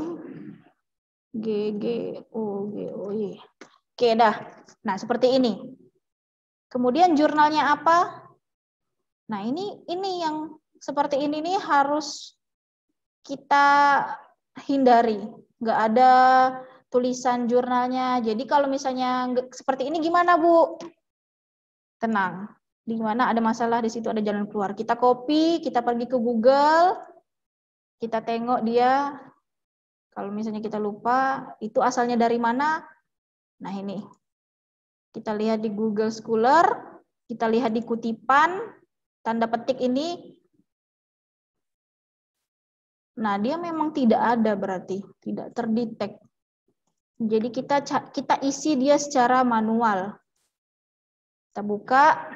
GGOGOY. Oke, dah. Nah, seperti ini. Kemudian jurnalnya apa? Nah, ini yang seperti ini nih harus kita hindari. Nggak ada tulisan jurnalnya. Jadi kalau misalnya seperti ini gimana, Bu? Tenang. Di mana ada masalah, di situ ada jalan keluar. Kita copy, kita pergi ke Google, kita tengok dia. Kalau misalnya kita lupa, itu asalnya dari mana? Nah, ini. Kita lihat di Google Scholar, kita lihat di kutipan, tanda petik ini. Nah, dia memang tidak ada berarti, tidak terdetek. Jadi kita isi dia secara manual. Kita buka.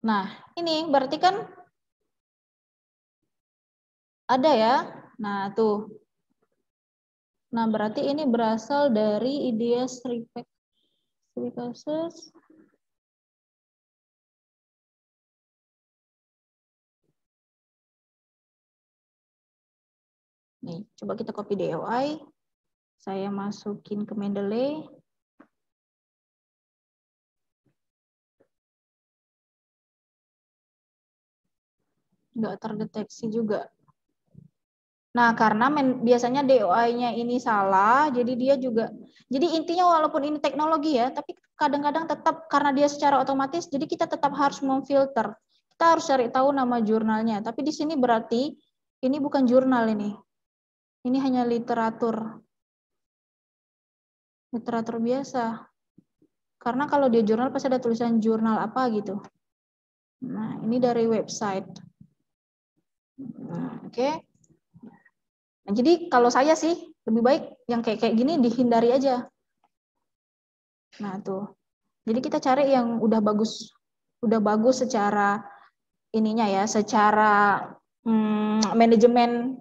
Nah, ini berarti kan ada ya. Nah, tuh. Nah, berarti ini berasal dari Ideas Recases. Nih, coba kita copy DOI. Saya masukin ke Mendeley. Nggak terdeteksi juga. Nah, karena biasanya DOI-nya ini salah, jadi dia juga, jadi intinya walaupun ini teknologi ya, tapi kadang-kadang tetap karena dia secara otomatis, jadi kita tetap harus memfilter. Kita harus cari tahu nama jurnalnya. Tapi di sini berarti ini bukan jurnal ini. Ini hanya literatur. Literatur biasa. Karena kalau dia jurnal pasti ada tulisan jurnal apa gitu. Nah, ini dari website. Nah, oke. Nah, jadi kalau saya sih lebih baik yang kayak gini dihindari aja. Nah, tuh. Jadi kita cari yang udah bagus secara ininya ya, secara manajemen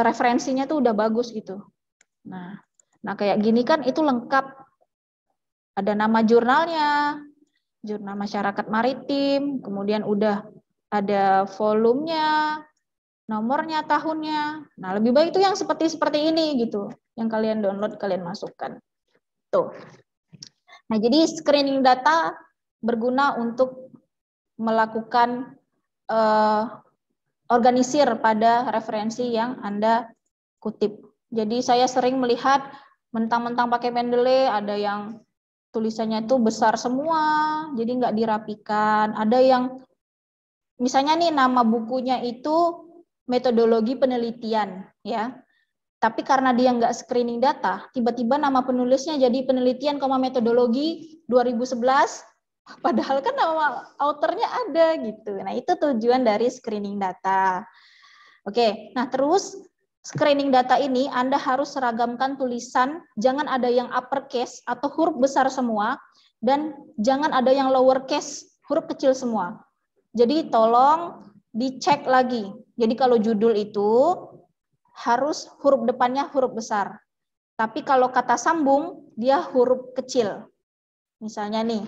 referensinya tuh udah bagus gitu. Nah, kayak gini kan itu lengkap. Ada nama jurnalnya, Jurnal Masyarakat Maritim, kemudian udah ada volumenya, nomornya, tahunnya. Nah, lebih baik itu yang seperti ini gitu, yang kalian download, kalian masukkan. Tuh. Nah, jadi screening data berguna untuk melakukan organisir pada referensi yang Anda kutip. Jadi saya sering melihat mentang-mentang pakai Mendeley, ada yang tulisannya itu besar semua, jadi nggak dirapikan. Ada yang misalnya nih nama bukunya itu metodologi penelitian, ya. Tapi karena dia nggak screening data, tiba-tiba nama penulisnya jadi penelitian, metodologi 2011, padahal kan nama autornya ada gitu. Nah, itu tujuan dari screening data. Oke, nah terus screening data ini Anda harus seragamkan tulisan, jangan ada yang uppercase atau huruf besar semua, dan jangan ada yang lowercase, huruf kecil semua. Jadi tolong dicek lagi. Jadi kalau judul itu harus huruf depannya huruf besar. Tapi kalau kata sambung, dia huruf kecil. Misalnya nih,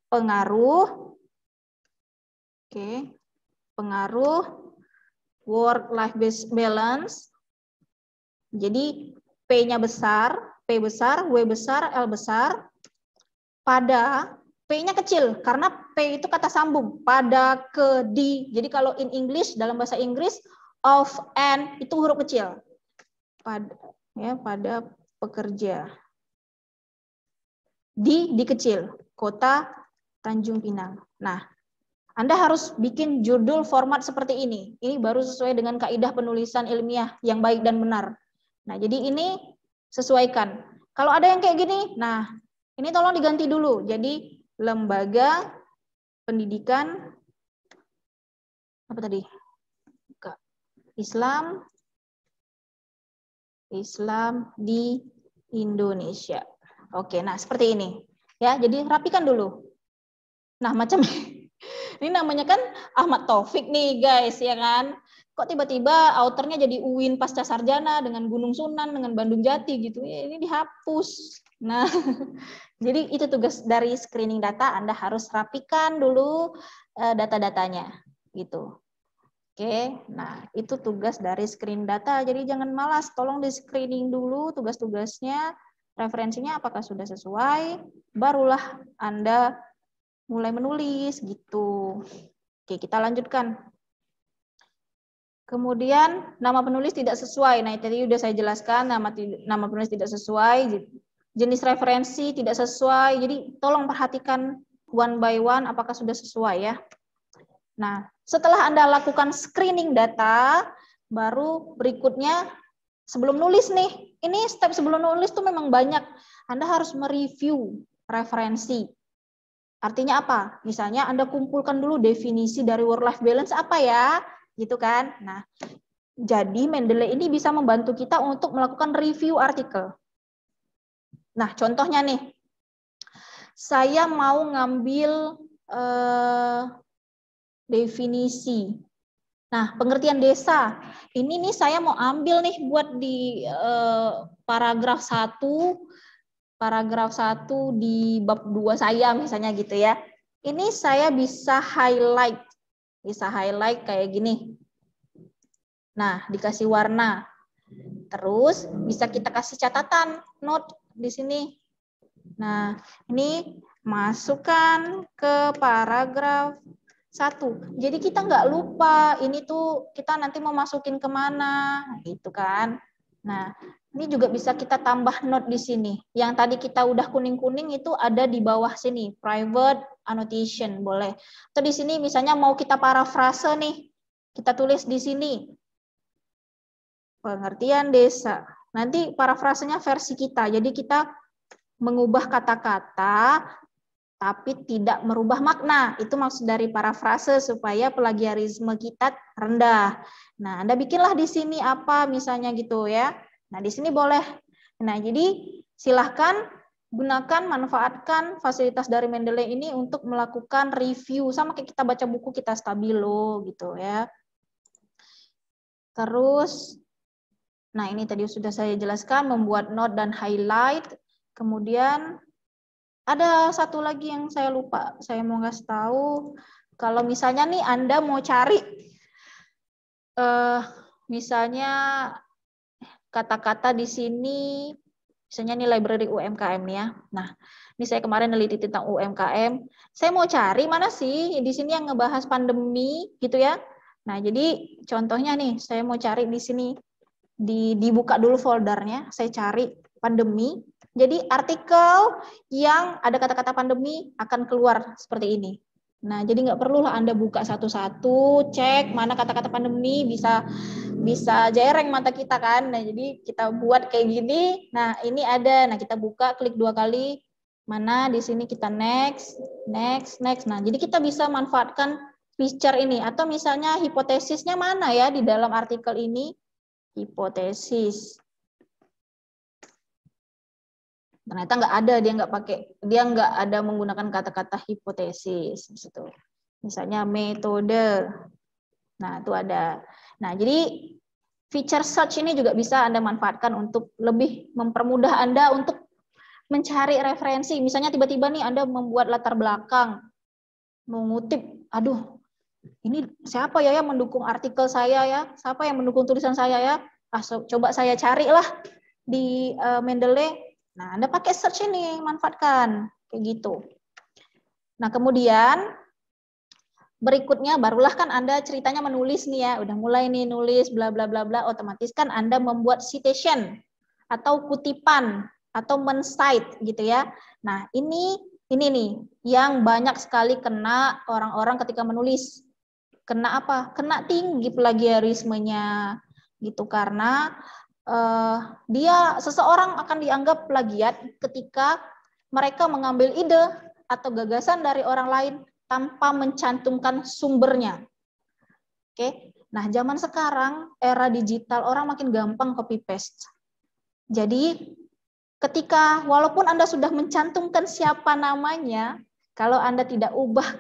pengaruh, oke, pengaruh work-life balance. Jadi P-nya besar, P besar, W besar, L besar, pada P-nya kecil, karena P itu kata sambung, pada, ke, di. Jadi kalau in English, dalam bahasa Inggris, of, and, itu huruf kecil. Pada pekerja. Di kecil, kota Tanjung Pinang. Nah, Anda harus bikin judul format seperti ini. Ini baru sesuai dengan kaidah penulisan ilmiah yang baik dan benar. Nah, jadi ini sesuaikan. Kalau ada yang kayak gini, nah, ini tolong diganti dulu. Jadi, lembaga pendidikan, apa tadi? Islam di Indonesia. Oke, nah seperti ini. Ya, jadi rapikan dulu. Nah, macam ini namanya kan Ahmad Taufik nih, guys, ya kan? Kok tiba-tiba autornya jadi UIN Pasca Sarjana dengan Gunung Sunan, dengan Bandung Jati gitu. Ini dihapus. Nah, jadi itu tugas dari screening data, Anda harus rapikan dulu data-datanya gitu. Oke, nah itu tugas dari screening data. Jadi jangan malas, tolong di screening dulu tugas-tugasnya, referensinya apakah sudah sesuai, barulah Anda mulai menulis gitu. Oke, kita lanjutkan. Kemudian nama penulis tidak sesuai. Nah, tadi sudah saya jelaskan nama penulis tidak sesuai, jenis referensi tidak sesuai. Jadi tolong perhatikan one by one apakah sudah sesuai ya. Nah, setelah Anda lakukan screening data, baru berikutnya sebelum nulis nih. Ini step sebelum nulis tuh memang banyak. Anda harus mereview referensi. Artinya apa? Misalnya Anda kumpulkan dulu definisi dari work-life balance apa ya? Gitu kan. Nah, jadi Mendeley ini bisa membantu kita untuk melakukan review artikel. Nah, contohnya nih. Saya mau ngambil definisi. Nah, pengertian desa. Ini nih saya mau ambil nih buat di paragraf 1 di bab 2 saya misalnya gitu ya. Ini saya bisa highlight. Kayak gini. Nah, dikasih warna. Terus bisa kita kasih catatan, note di sini. Nah, ini masukkan ke paragraf 1. Jadi kita nggak lupa, ini tuh kita nanti mau masukin kemana, gitu kan. Nah, ini juga bisa kita tambah note di sini. Yang tadi kita udah kuning-kuning itu ada di bawah sini, private annotation, boleh. Atau di sini misalnya mau kita parafrase nih, kita tulis di sini. Pengertian desa. Nanti parafrasenya versi kita, jadi kita mengubah kata-kata tapi tidak merubah makna. Itu maksud dari parafrase supaya plagiarisme kita rendah. Nah, Anda bikinlah di sini apa misalnya gitu ya. Nah, di sini boleh. Nah, jadi silahkan gunakan, manfaatkan fasilitas dari Mendeley ini untuk melakukan review. Sama kayak kita baca buku kita Stabilo gitu ya. Terus, nah ini tadi sudah saya jelaskan, membuat note dan highlight. Kemudian ada satu lagi yang saya lupa, saya mau ngasih tahu. Kalau misalnya nih Anda mau cari, misalnya kata-kata di sini, misalnya nih library UMKM nih ya. Nah, ini saya kemarin neliti tentang UMKM. Saya mau cari mana sih di sini yang ngebahas pandemi gitu ya. Nah, jadi contohnya nih, saya mau cari di sini, dibuka dulu foldernya, saya cari pandemi. Jadi artikel yang ada kata-kata pandemi akan keluar seperti ini. Nah, jadi nggak perlulah Anda buka satu-satu, cek mana kata-kata pandemi, bisa jereng mata kita kan. Nah, jadi kita buat kayak gini. Nah, ini ada. Nah, kita buka, klik 2 kali. Mana di sini kita next, next, next. Nah, jadi kita bisa manfaatkan feature ini. Atau misalnya hipotesisnya mana ya di dalam artikel ini? Hipotesis. Ternyata nggak ada, dia nggak ada menggunakan kata-kata hipotesis. Gitu. Misalnya metode. Nah, itu ada. Nah, jadi feature search ini juga bisa Anda manfaatkan untuk lebih mempermudah Anda untuk mencari referensi. Misalnya tiba-tiba nih Anda membuat latar belakang, mengutip, aduh, ini siapa ya yang mendukung artikel saya ya? Siapa yang mendukung tulisan saya ya? Coba saya carilah di Mendeley. Nah, Anda pakai search ini, manfaatkan. Kayak gitu. Nah, kemudian berikutnya barulah kan Anda ceritanya menulis nih ya, udah mulai nih nulis bla bla bla bla, otomatis kan Anda membuat citation atau kutipan atau men-cite gitu ya. Nah, ini nih yang banyak sekali kena orang-orang ketika menulis. Kena apa? Kena tinggi plagiarismenya gitu karena seseorang akan dianggap plagiat ketika mereka mengambil ide atau gagasan dari orang lain tanpa mencantumkan sumbernya. Oke. Nah, zaman sekarang era digital orang makin gampang copy paste. Jadi ketika walaupun Anda sudah mencantumkan siapa namanya, kalau Anda tidak ubah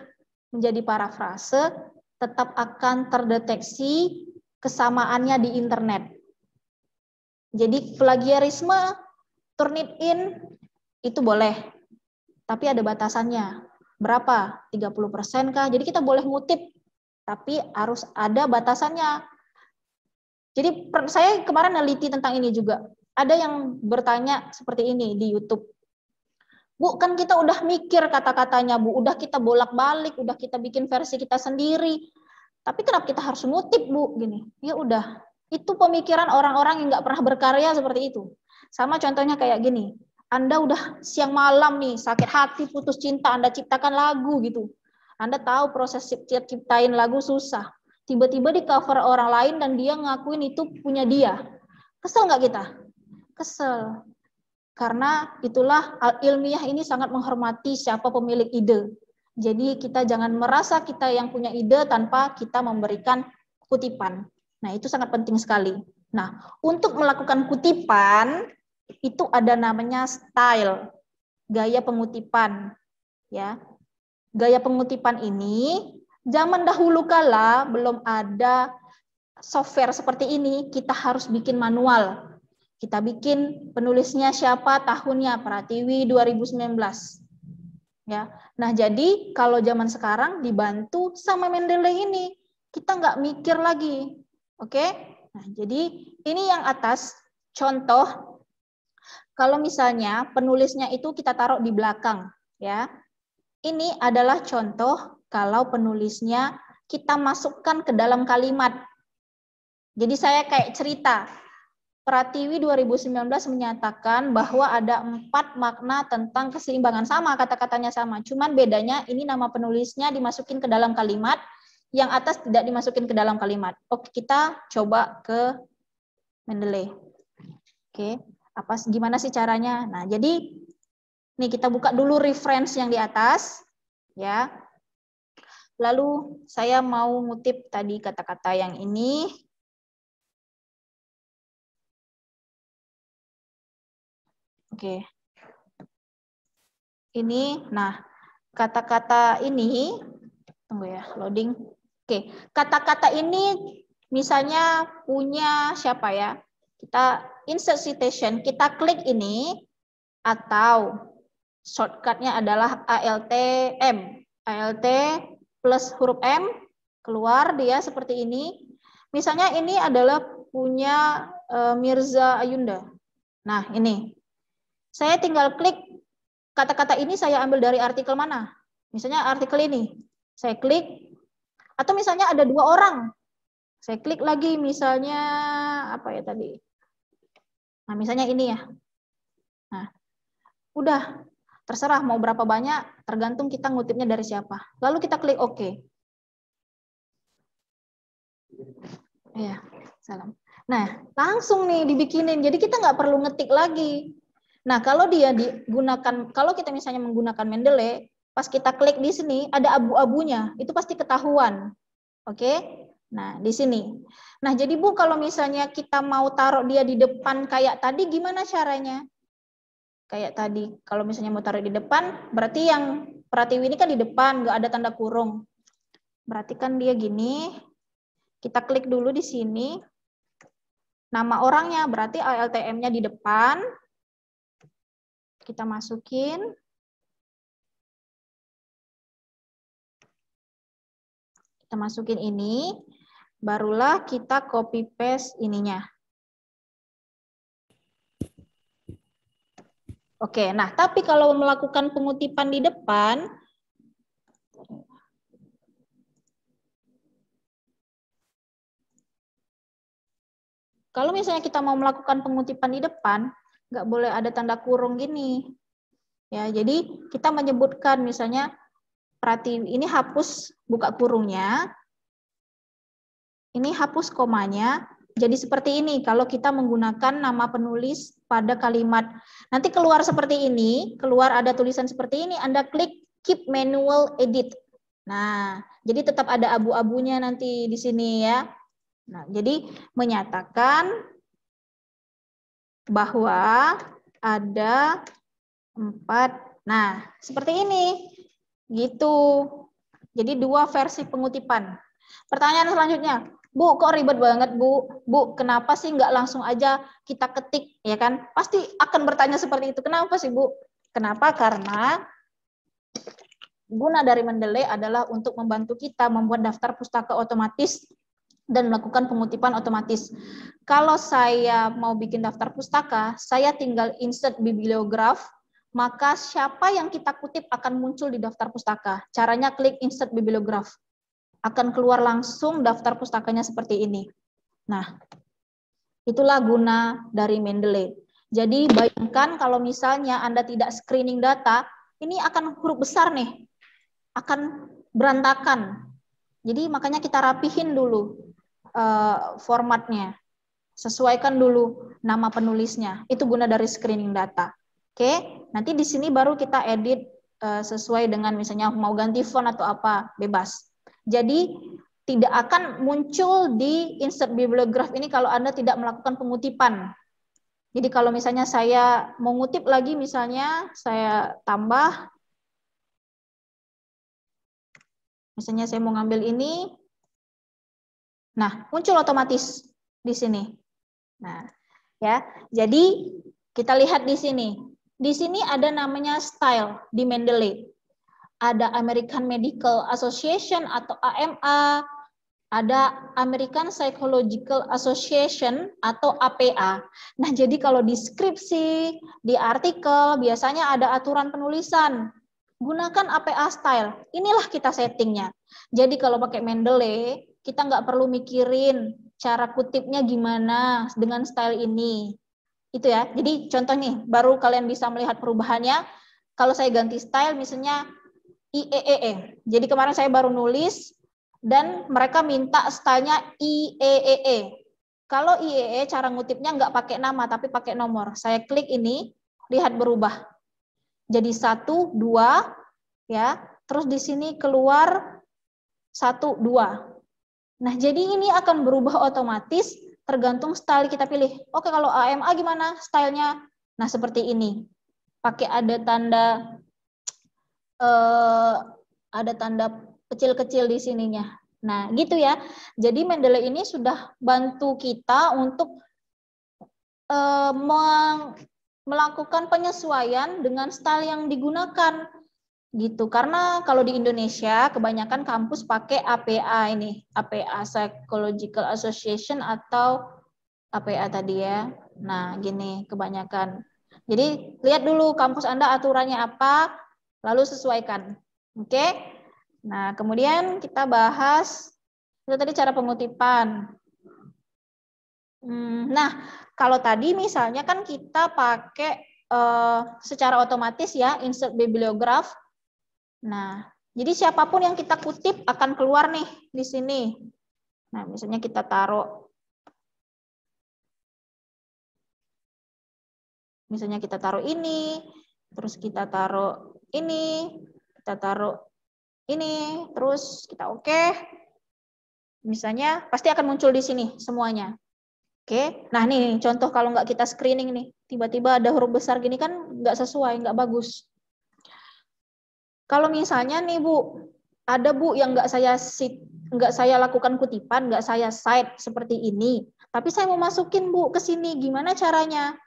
menjadi parafrase, tetap akan terdeteksi kesamaannya di internet. Jadi plagiarisme, turn it in, itu boleh. Tapi ada batasannya. Berapa? 30% kah? Jadi kita boleh ngutip, tapi harus ada batasannya. Jadi saya kemarin neliti tentang ini juga. Ada yang bertanya seperti ini di YouTube. Bu, kan kita udah mikir kata-katanya, Bu. Udah kita bolak-balik, udah kita bikin versi kita sendiri. Tapi kenapa kita harus ngutip, Bu? Gini. Ya udah. Itu pemikiran orang-orang yang nggak pernah berkarya seperti itu. Sama contohnya kayak gini. Anda udah siang malam nih, sakit hati, putus cinta, Anda ciptakan lagu gitu. Anda tahu proses ciptain lagu susah. Tiba-tiba di cover orang lain dan dia ngakuin itu punya dia. Kesel nggak kita? Kesel. Karena itulah ilmiah ini sangat menghormati siapa pemilik ide. Jadi kita jangan merasa kita yang punya ide tanpa kita memberikan kutipan. Nah, itu sangat penting sekali. Nah, untuk melakukan kutipan, itu ada namanya style, gaya pengutipan. Ya, gaya pengutipan ini, zaman dahulu kala belum ada software seperti ini, kita harus bikin manual. Kita bikin penulisnya siapa, tahunnya, Pratiwi 2019. Ya, nah jadi kalau zaman sekarang dibantu sama Mendeley ini, kita nggak mikir lagi. Oke, nah jadi ini yang atas contoh kalau misalnya penulisnya itu kita taruh di belakang, ya. Ini adalah contoh kalau penulisnya kita masukkan ke dalam kalimat. Jadi saya kayak cerita. Pratiwi 2019 menyatakan bahwa ada 4 makna tentang keseimbangan, sama kata-katanya sama. Cuman bedanya ini nama penulisnya dimasukin ke dalam kalimat, yang atas tidak dimasukin ke dalam kalimat. Oke, kita coba ke Mendeley. Oke, gimana sih caranya? Nah, jadi nih kita buka dulu reference yang di atas, ya. Lalu saya mau ngutip tadi kata-kata yang ini. Oke. Ini, nah, kata-kata ini, tunggu ya, loading. Oke, kata-kata ini misalnya punya siapa ya? Kita insert citation, kita klik ini, atau shortcutnya adalah ALT-M. ALT plus huruf M, keluar dia seperti ini. Misalnya ini adalah punya Mirza Ayunda. Nah, ini. Saya tinggal klik kata-kata ini, saya ambil dari artikel mana? Misalnya artikel ini. Saya klik. Atau misalnya ada 2 orang. Saya klik lagi, misalnya apa ya tadi? Nah, misalnya ini ya. Nah, udah. Terserah mau berapa banyak, tergantung kita ngutipnya dari siapa. Lalu kita klik OK. Ya, salam. Nah, langsung nih dibikinin. Jadi kita nggak perlu ngetik lagi. Nah, kalau dia digunakan, kalau kita misalnya menggunakan Mendeley, pas kita klik di sini ada abu-abunya, itu pasti ketahuan. Oke? Nah, di sini. Nah, jadi Bu, kalau misalnya kita mau taruh dia di depan kayak tadi, gimana caranya? Kayak tadi, kalau misalnya mau taruh di depan, berarti yang Pratiwi ini kan di depan, nggak ada tanda kurung. Berarti kan dia gini. Kita klik dulu di sini. Nama orangnya berarti ALTM-nya di depan. Kita masukin. Kita masukin ini. Barulah kita copy paste ininya. Oke, nah tapi kalau melakukan pengutipan di depan, kalau misalnya kita mau melakukan pengutipan di depan, nggak boleh ada tanda kurung gini. Ya, jadi kita menyebutkan misalnya Pratiwi ini hapus buka kurungnya, ini hapus komanya. Jadi seperti ini kalau kita menggunakan nama penulis pada kalimat. Nanti keluar seperti ini, keluar ada tulisan seperti ini, Anda klik keep manual edit. Nah, jadi tetap ada abu-abunya nanti di sini ya. Nah, jadi menyatakan bahwa ada 4. Nah, seperti ini. Gitu. Jadi 2 versi pengutipan. Pertanyaan selanjutnya, Bu, kok ribet banget, Bu? Bu, kenapa sih nggak langsung aja kita ketik, ya kan? Pasti akan bertanya seperti itu. Kenapa sih, Bu? Kenapa? Karena guna dari Mendeley adalah untuk membantu kita membuat daftar pustaka otomatis dan melakukan pengutipan otomatis. Kalau saya mau bikin daftar pustaka, saya tinggal insert bibliograph, maka siapa yang kita kutip akan muncul di daftar pustaka. Caranya klik insert bibliograph. Akan keluar langsung daftar pustakanya seperti ini. Nah, itulah guna dari Mendeley. Jadi bayangkan kalau misalnya Anda tidak screening data, ini akan huruf besar nih, akan berantakan. Jadi makanya kita rapihin dulu formatnya. Sesuaikan dulu nama penulisnya. Itu guna dari screening data. Oke, nanti di sini baru kita edit sesuai dengan misalnya mau ganti font atau apa, bebas. Jadi tidak akan muncul di insert bibliograph ini kalau Anda tidak melakukan pengutipan. Jadi kalau misalnya saya mau ngutip lagi, misalnya saya tambah, misalnya saya mau ngambil ini, nah muncul otomatis di sini. Nah, ya, jadi kita lihat di sini. Di sini ada namanya style di Mendeley. Ada American Medical Association atau AMA, ada American Psychological Association atau APA. Nah, jadi kalau di skripsi, di artikel, biasanya ada aturan penulisan. Gunakan APA style. Inilah kita settingnya. Jadi kalau pakai Mendeley, kita nggak perlu mikirin cara kutipnya gimana dengan style ini. Itu ya. Jadi contoh nih, baru kalian bisa melihat perubahannya. Kalau saya ganti style, misalnya IEEE. Jadi kemarin saya baru nulis dan mereka minta stylenya IEEE. Kalau IEEE cara ngutipnya nggak pakai nama tapi pakai nomor. Saya klik ini, lihat berubah. Jadi 1, 2, ya. Terus di sini keluar 1, 2. Nah, jadi ini akan berubah otomatis tergantung style kita pilih. Oke, kalau AMA gimana stylenya? Nah, seperti ini. Pakai ada tanda kecil-kecil di sininya. Nah, gitu ya. Jadi Mendeley ini sudah bantu kita untuk melakukan penyesuaian dengan style yang digunakan gitu. Karena kalau di Indonesia kebanyakan kampus pakai APA ini, APA Psychological Association atau APA tadi ya. Nah, gini kebanyakan. Jadi lihat dulu kampus Anda aturannya apa, lalu sesuaikan. Oke? Nah, kemudian kita bahas itu tadi cara pengutipan. Nah, kalau tadi misalnya kan kita pakai secara otomatis ya insert bibliograph. Nah, jadi siapapun yang kita kutip akan keluar nih di sini. Nah, misalnya kita taruh ini, terus kita taruh ini, kita taruh ini, terus kita oke. Misalnya pasti akan muncul di sini semuanya. Oke, nah nih contoh kalau nggak kita screening nih, tiba-tiba ada huruf besar gini kan nggak sesuai, nggak bagus. Kalau misalnya nih Bu, ada Bu yang nggak saya lakukan kutipan, nggak saya cite seperti ini, tapi saya mau masukin Bu ke sini, gimana caranya?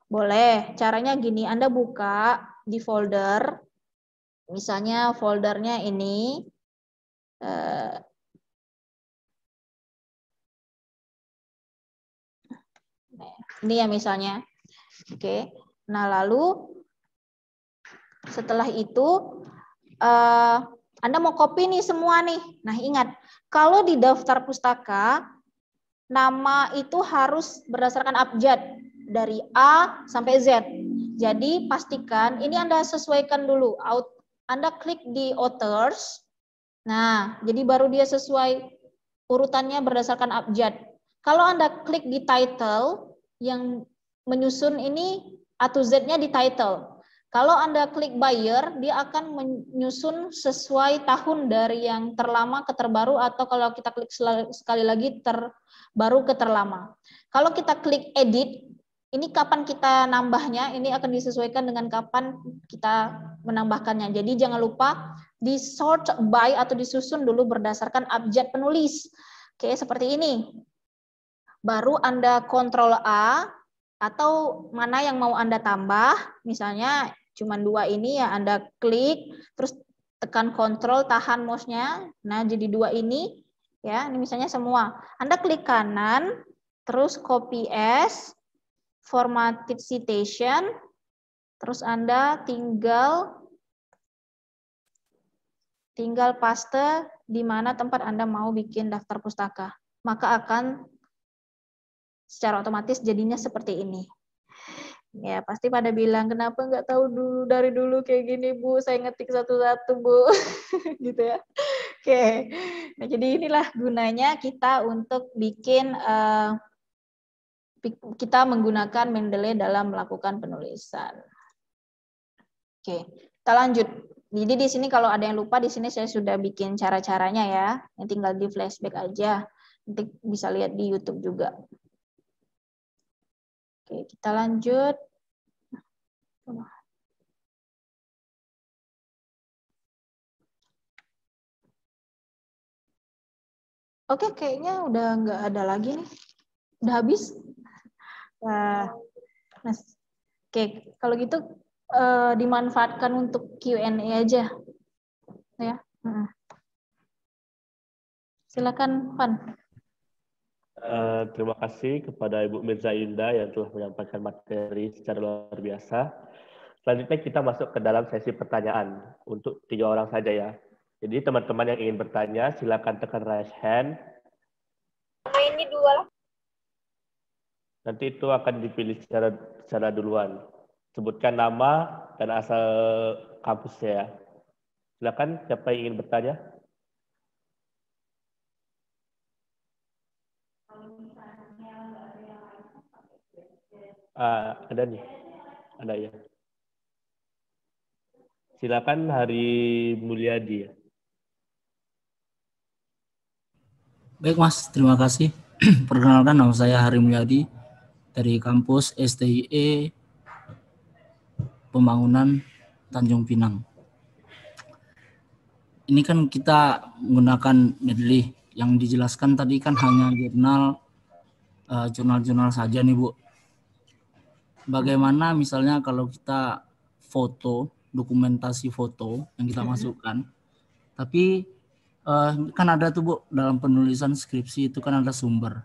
Boleh, caranya gini, Anda buka di folder, misalnya foldernya ini, ini ya misalnya. Oke. Nah, lalu setelah itu Anda mau copy nih semua nih. Nah, ingat, kalau di daftar pustaka nama itu harus berdasarkan abjad dari A sampai Z. Jadi pastikan ini Anda sesuaikan dulu. Anda klik di authors. Nah, jadi baru dia sesuai urutannya berdasarkan abjad. Kalau Anda klik di title, yang menyusun ini A to Z-nya di title. Kalau Anda klik buyer, dia akan menyusun sesuai tahun dari yang terlama ke terbaru, atau kalau kita klik sekali lagi terbaru ke terlama. Kalau kita klik edit, ini kapan kita nambahnya, ini akan disesuaikan dengan kapan kita menambahkannya. Jadi jangan lupa di sort by atau disusun dulu berdasarkan abjad penulis. Oke, seperti ini. Baru Anda kontrol A, atau mana yang mau Anda tambah, misalnya cuma 2 ini ya Anda klik, terus tekan kontrol, tahan mouse-nya, nah jadi 2 ini, ya ini misalnya semua. Anda klik kanan, terus copy as, formatted citation, terus Anda tinggal paste di mana tempat Anda mau bikin daftar pustaka. Maka akan secara otomatis jadinya seperti ini. Ya, pasti pada bilang, kenapa nggak tahu dari dulu kayak gini, Bu? Saya ngetik satu-satu, Bu. Gitu ya. Oke. Nah, jadi inilah gunanya kita untuk bikin, kita menggunakan Mendeley dalam melakukan penulisan. Oke, kita lanjut. Jadi di sini kalau ada yang lupa, di sini saya sudah bikin cara-caranya ya. Yang tinggal di flashback aja. Nanti bisa lihat di YouTube juga. Oke, kita lanjut. Oke, kayaknya udah nggak ada lagi nih. Udah habis. Nah, oke, kalau gitu dimanfaatkan untuk Q&A aja. Ya. Silakan, Van. Terima kasih kepada Ibu Mirza Indah yang telah menyampaikan materi secara luar biasa. Selanjutnya kita masuk ke dalam sesi pertanyaan untuk 3 orang saja ya. Jadi teman-teman yang ingin bertanya silakan tekan raise hand. Ini 2. Nanti itu akan dipilih secara duluan. Sebutkan nama dan asal kampusnya ya. Silakan siapa yang ingin bertanya. Ada nih, ada ya. Silakan Hari Mulyadi. Baik Mas, terima kasih. Perkenalkan, nama saya Hari Mulyadi dari kampus STIE Pembangunan Tanjung Pinang. Ini kan kita menggunakan Mendeley Yang dijelaskan tadi kan hanya jurnal-jurnal saja nih, Bu. Bagaimana misalnya kalau kita foto, dokumentasi foto yang kita masukkan, tapi kan ada tuh, Bu, dalam penulisan skripsi itu kan ada sumber.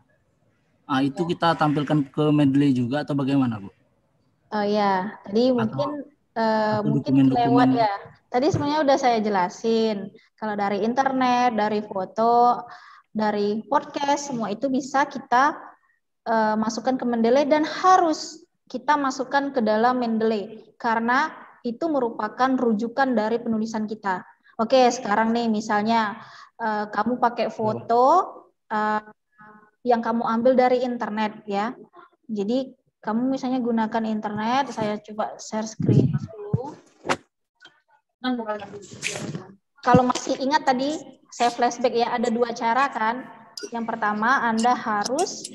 Nah, itu kita tampilkan ke Mendeley juga atau bagaimana, Bu? Oh ya, tadi mungkin kelewat ya. Tadi semuanya udah saya jelasin. Kalau dari internet, dari foto, dari podcast, semua itu bisa kita masukkan ke Mendeley dan harus kita masukkan ke dalam Mendeley karena itu merupakan rujukan dari penulisan kita. Oke, sekarang nih misalnya kamu pakai foto yang kamu ambil dari internet ya. Jadi kamu misalnya gunakan internet, saya coba share screen dulu. Kalau masih ingat tadi, saya flashback ya, ada 2 cara kan. Yang pertama, Anda harus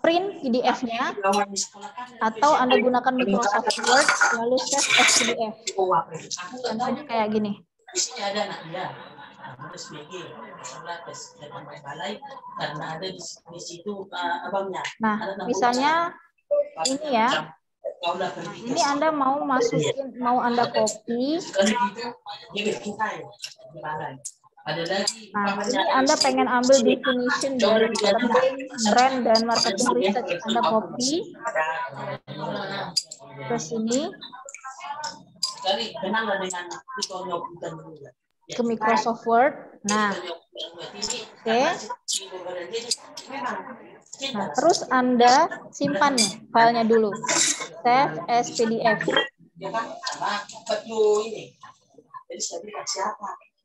print PDF-nya, atau Anda gunakan Microsoft Word, lalu save as PDF. Contohnya kayak gini. Nah, misalnya ini ya, ini Anda mau masukin, mau Anda copy. Nah, ini Anda pengen ambil definition dari marketing, brand, dan marketing research. Anda copy ke sini, ke Microsoft Word. Nah, oke. Nah, terus Anda simpan nih filenya dulu. Save as PDF.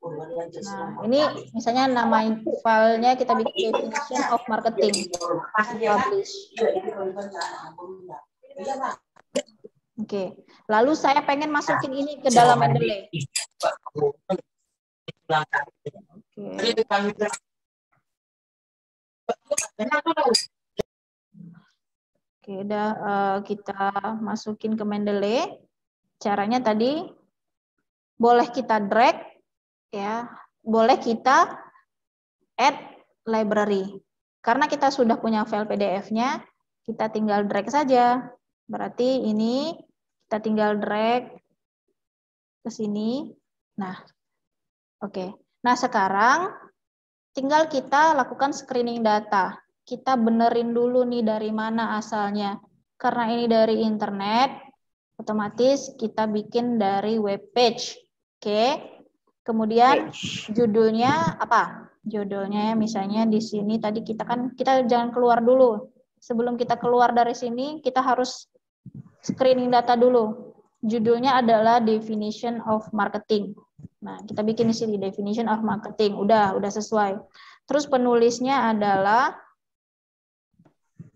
Nah, ini misalnya nama filenya kita bikin definition of marketing. Publish. Oke. Lalu saya pengen masukin ini ke dalam Mendeley. Oke, udah kita masukin ke Mendeley. Caranya tadi boleh kita drag ya, boleh kita add library. Karena kita sudah punya file PDF-nya, kita tinggal drag saja. Berarti ini kita tinggal drag ke sini. Nah, oke. Nah, sekarang tinggal kita lakukan screening data. Kita benerin dulu nih dari mana asalnya. Karena ini dari internet, otomatis kita bikin dari web page. Oke. Kemudian judulnya apa? Judulnya misalnya di sini tadi kita jangan keluar dulu. Sebelum kita keluar dari sini, kita harus screening data dulu. Judulnya adalah definition of marketing. Nah, kita bikin di sini definition of marketing. Udah sesuai. Terus penulisnya adalah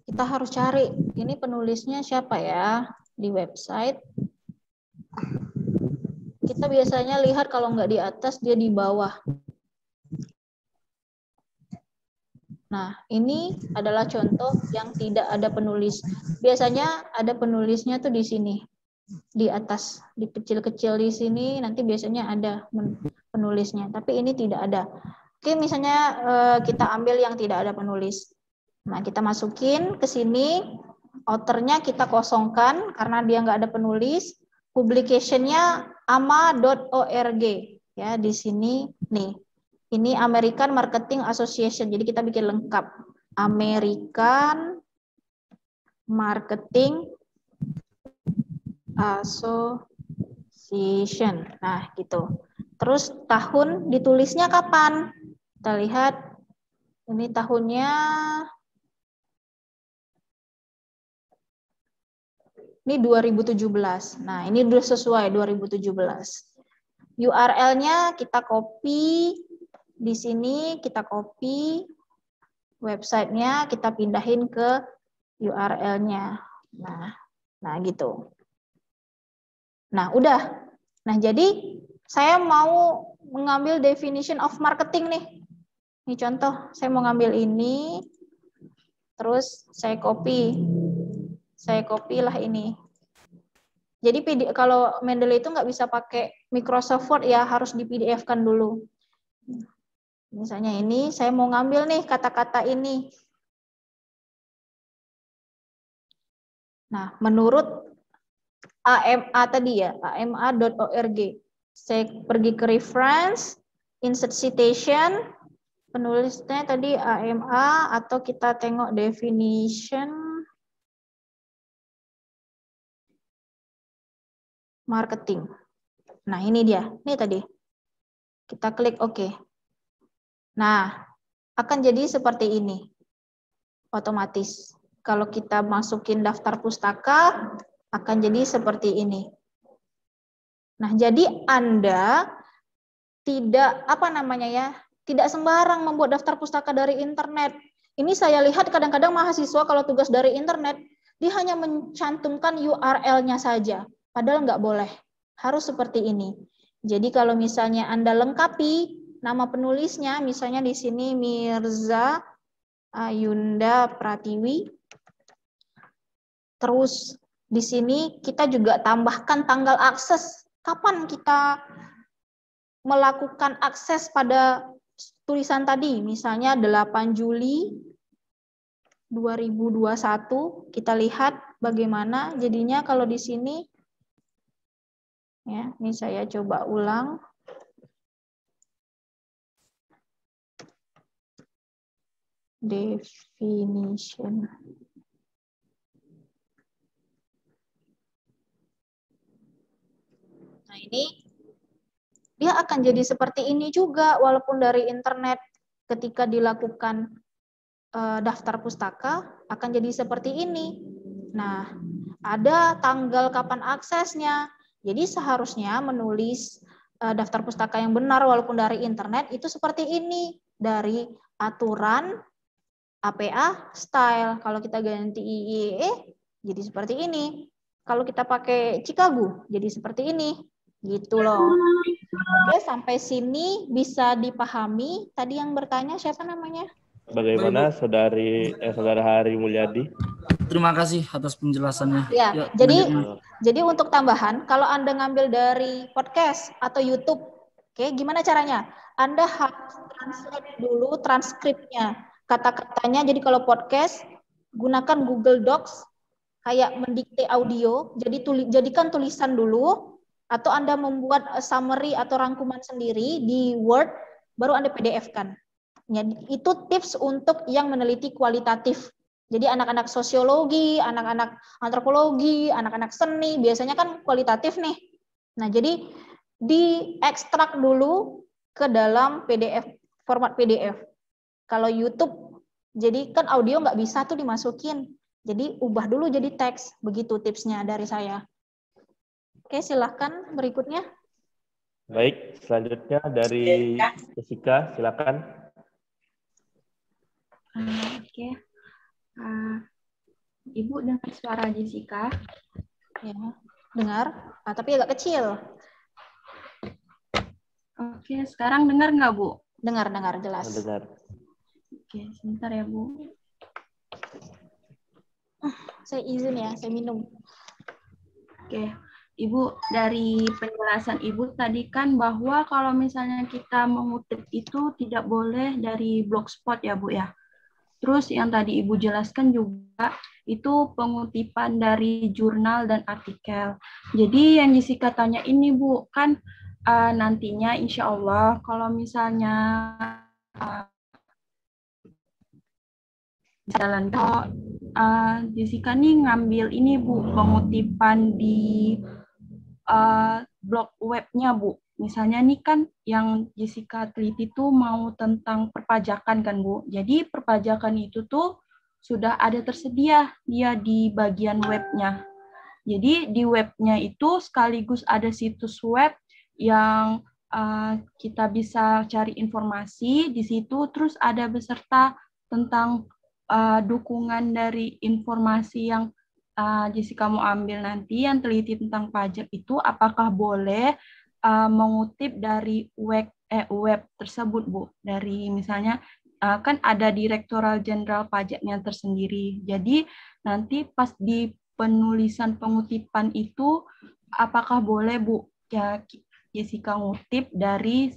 kita harus cari ini penulisnya siapa ya di website. Kita biasanya lihat kalau nggak di atas, dia di bawah. Nah, ini adalah contoh yang tidak ada penulis. Biasanya ada penulisnya tuh di sini. Di atas, di kecil-kecil di sini, nanti biasanya ada penulisnya. Tapi ini tidak ada. Oke, misalnya kita ambil yang tidak ada penulis. Nah, kita masukin ke sini. Author-nya kita kosongkan karena dia nggak ada penulis. Publication-nya ama.org ya, di sini nih. Ini American Marketing Association. Jadi kita bikin lengkap. American Marketing Association. Nah, gitu. Terus tahun ditulisnya kapan? Kita lihat ini tahunnya ini 2017. Nah, ini udah sesuai 2017. URL-nya kita copy. Di sini kita copy. Website-nya kita pindahin ke URL-nya. Nah, gitu. Nah, udah. Nah, jadi saya mau mengambil definition of marketing nih. Ini contoh, saya mau ngambil ini. Terus saya copy. Saya copy lah ini. Jadi kalau Mendeley itu nggak bisa pakai Microsoft Word ya, harus di PDF-kan dulu. Misalnya ini, saya mau ngambil nih kata-kata ini. Nah, menurut AMA tadi ya, ama.org. Saya pergi ke reference, insert citation, penulisnya tadi AMA, atau kita tengok definition, marketing. Nah, ini dia. Ini tadi. Kita klik OK. Nah, akan jadi seperti ini. Otomatis. Kalau kita masukin daftar pustaka, akan jadi seperti ini. Nah, jadi Anda tidak, tidak sembarang membuat daftar pustaka dari internet. Ini saya lihat kadang-kadang mahasiswa kalau tugas dari internet, dia hanya mencantumkan URL-nya saja. Padahal nggak boleh. Harus seperti ini. Jadi kalau misalnya Anda lengkapi nama penulisnya, misalnya di sini Mirza Ayunda Pratiwi. Terus di sini kita juga tambahkan tanggal akses. Kapan kita melakukan akses pada tulisan tadi? Misalnya 8 Juli 2021. Kita lihat bagaimana jadinya kalau di sini. Ya, ini saya coba ulang. Definition. Nah, ini dia akan jadi seperti ini juga walaupun dari internet. Ketika dilakukan daftar pustaka akan jadi seperti ini. Nah, ada tanggal kapan aksesnya. Jadi seharusnya menulis daftar pustaka yang benar walaupun dari internet itu seperti ini. Dari aturan APA style. Kalau kita ganti IEE jadi seperti ini. Kalau kita pakai Chicago jadi seperti ini. Gitu loh. Oke, sampai sini bisa dipahami. Tadi yang bertanya siapa namanya? Bagaimana Saudara Hari Mulyadi? Terima kasih atas penjelasannya. Ya, jadi untuk tambahan, kalau Anda ngambil dari podcast atau YouTube, oke, gimana caranya? Anda harus translate dulu transkripnya, kata-katanya. Jadi kalau podcast, gunakan Google Docs, kayak mendikte audio, jadikan tulisan dulu, atau Anda membuat summary atau rangkuman sendiri di Word, baru Anda PDF-kan. Ya, itu tips untuk yang meneliti kualitatif. Jadi anak-anak sosiologi, anak-anak antropologi, anak-anak seni, biasanya kan kualitatif nih. Nah, jadi diekstrak dulu ke dalam PDF, format PDF. Kalau YouTube, jadi kan audio nggak bisa tuh dimasukin. Jadi ubah dulu jadi teks. Begitu tipsnya dari saya. Oke, silahkan berikutnya. Baik, selanjutnya dari Jessica, silakan. Oke. Ibu dengar suara Jessica? Ya, dengar, tapi agak kecil. Oke, sekarang dengar nggak, Bu? Dengar jelas. Dengar. Oke, sebentar ya, Bu. Saya izin ya, saya minum. Oke, Ibu, dari penjelasan Ibu tadi kan bahwa kalau misalnya kita mengutip itu tidak boleh dari blogspot ya, Bu ya. Terus yang tadi Ibu jelaskan juga itu pengutipan dari jurnal dan artikel. Jadi yang Jessica tanya ini Bu, kan nantinya insya Allah kalau misalnya jalan Jessica nih ngambil ini Bu, pengutipan di blog webnya Bu. Misalnya nih kan yang Jessica teliti tuh mau tentang perpajakan kan Bu. Jadi perpajakan itu tuh sudah ada tersedia dia di bagian webnya. Jadi di webnya itu sekaligus ada situs web yang kita bisa cari informasi di situ. Terus ada beserta tentang dukungan dari informasi yang Jessica mau ambil nanti yang teliti tentang pajak itu apakah boleh mengutip dari web tersebut Bu, dari misalnya kan ada Direktorat Jenderal Pajaknya tersendiri. Jadi nanti pas di penulisan pengutipan itu apakah boleh Bu ya Jessica ngutip dari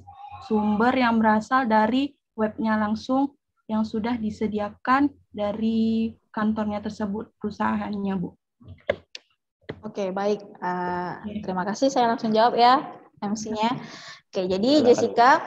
sumber yang berasal dari webnya langsung yang sudah disediakan dari kantornya tersebut, perusahaannya, Bu. Oke, baik. Terima kasih. Saya langsung jawab ya, MC-nya. Oke, jadi Jessica,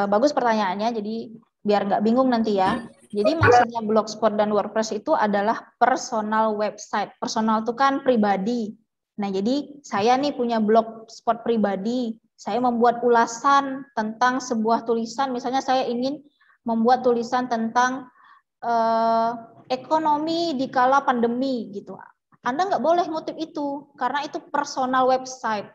bagus pertanyaannya. Jadi biar nggak bingung nanti ya. Jadi maksudnya Blogspot dan WordPress itu adalah personal website. Personal itu kan pribadi. Nah, jadi saya nih punya Blogspot pribadi. Saya membuat ulasan tentang sebuah tulisan. Misalnya saya ingin membuat tulisan tentang ekonomi di kala pandemi gitu. Anda nggak boleh ngutip itu karena itu personal website.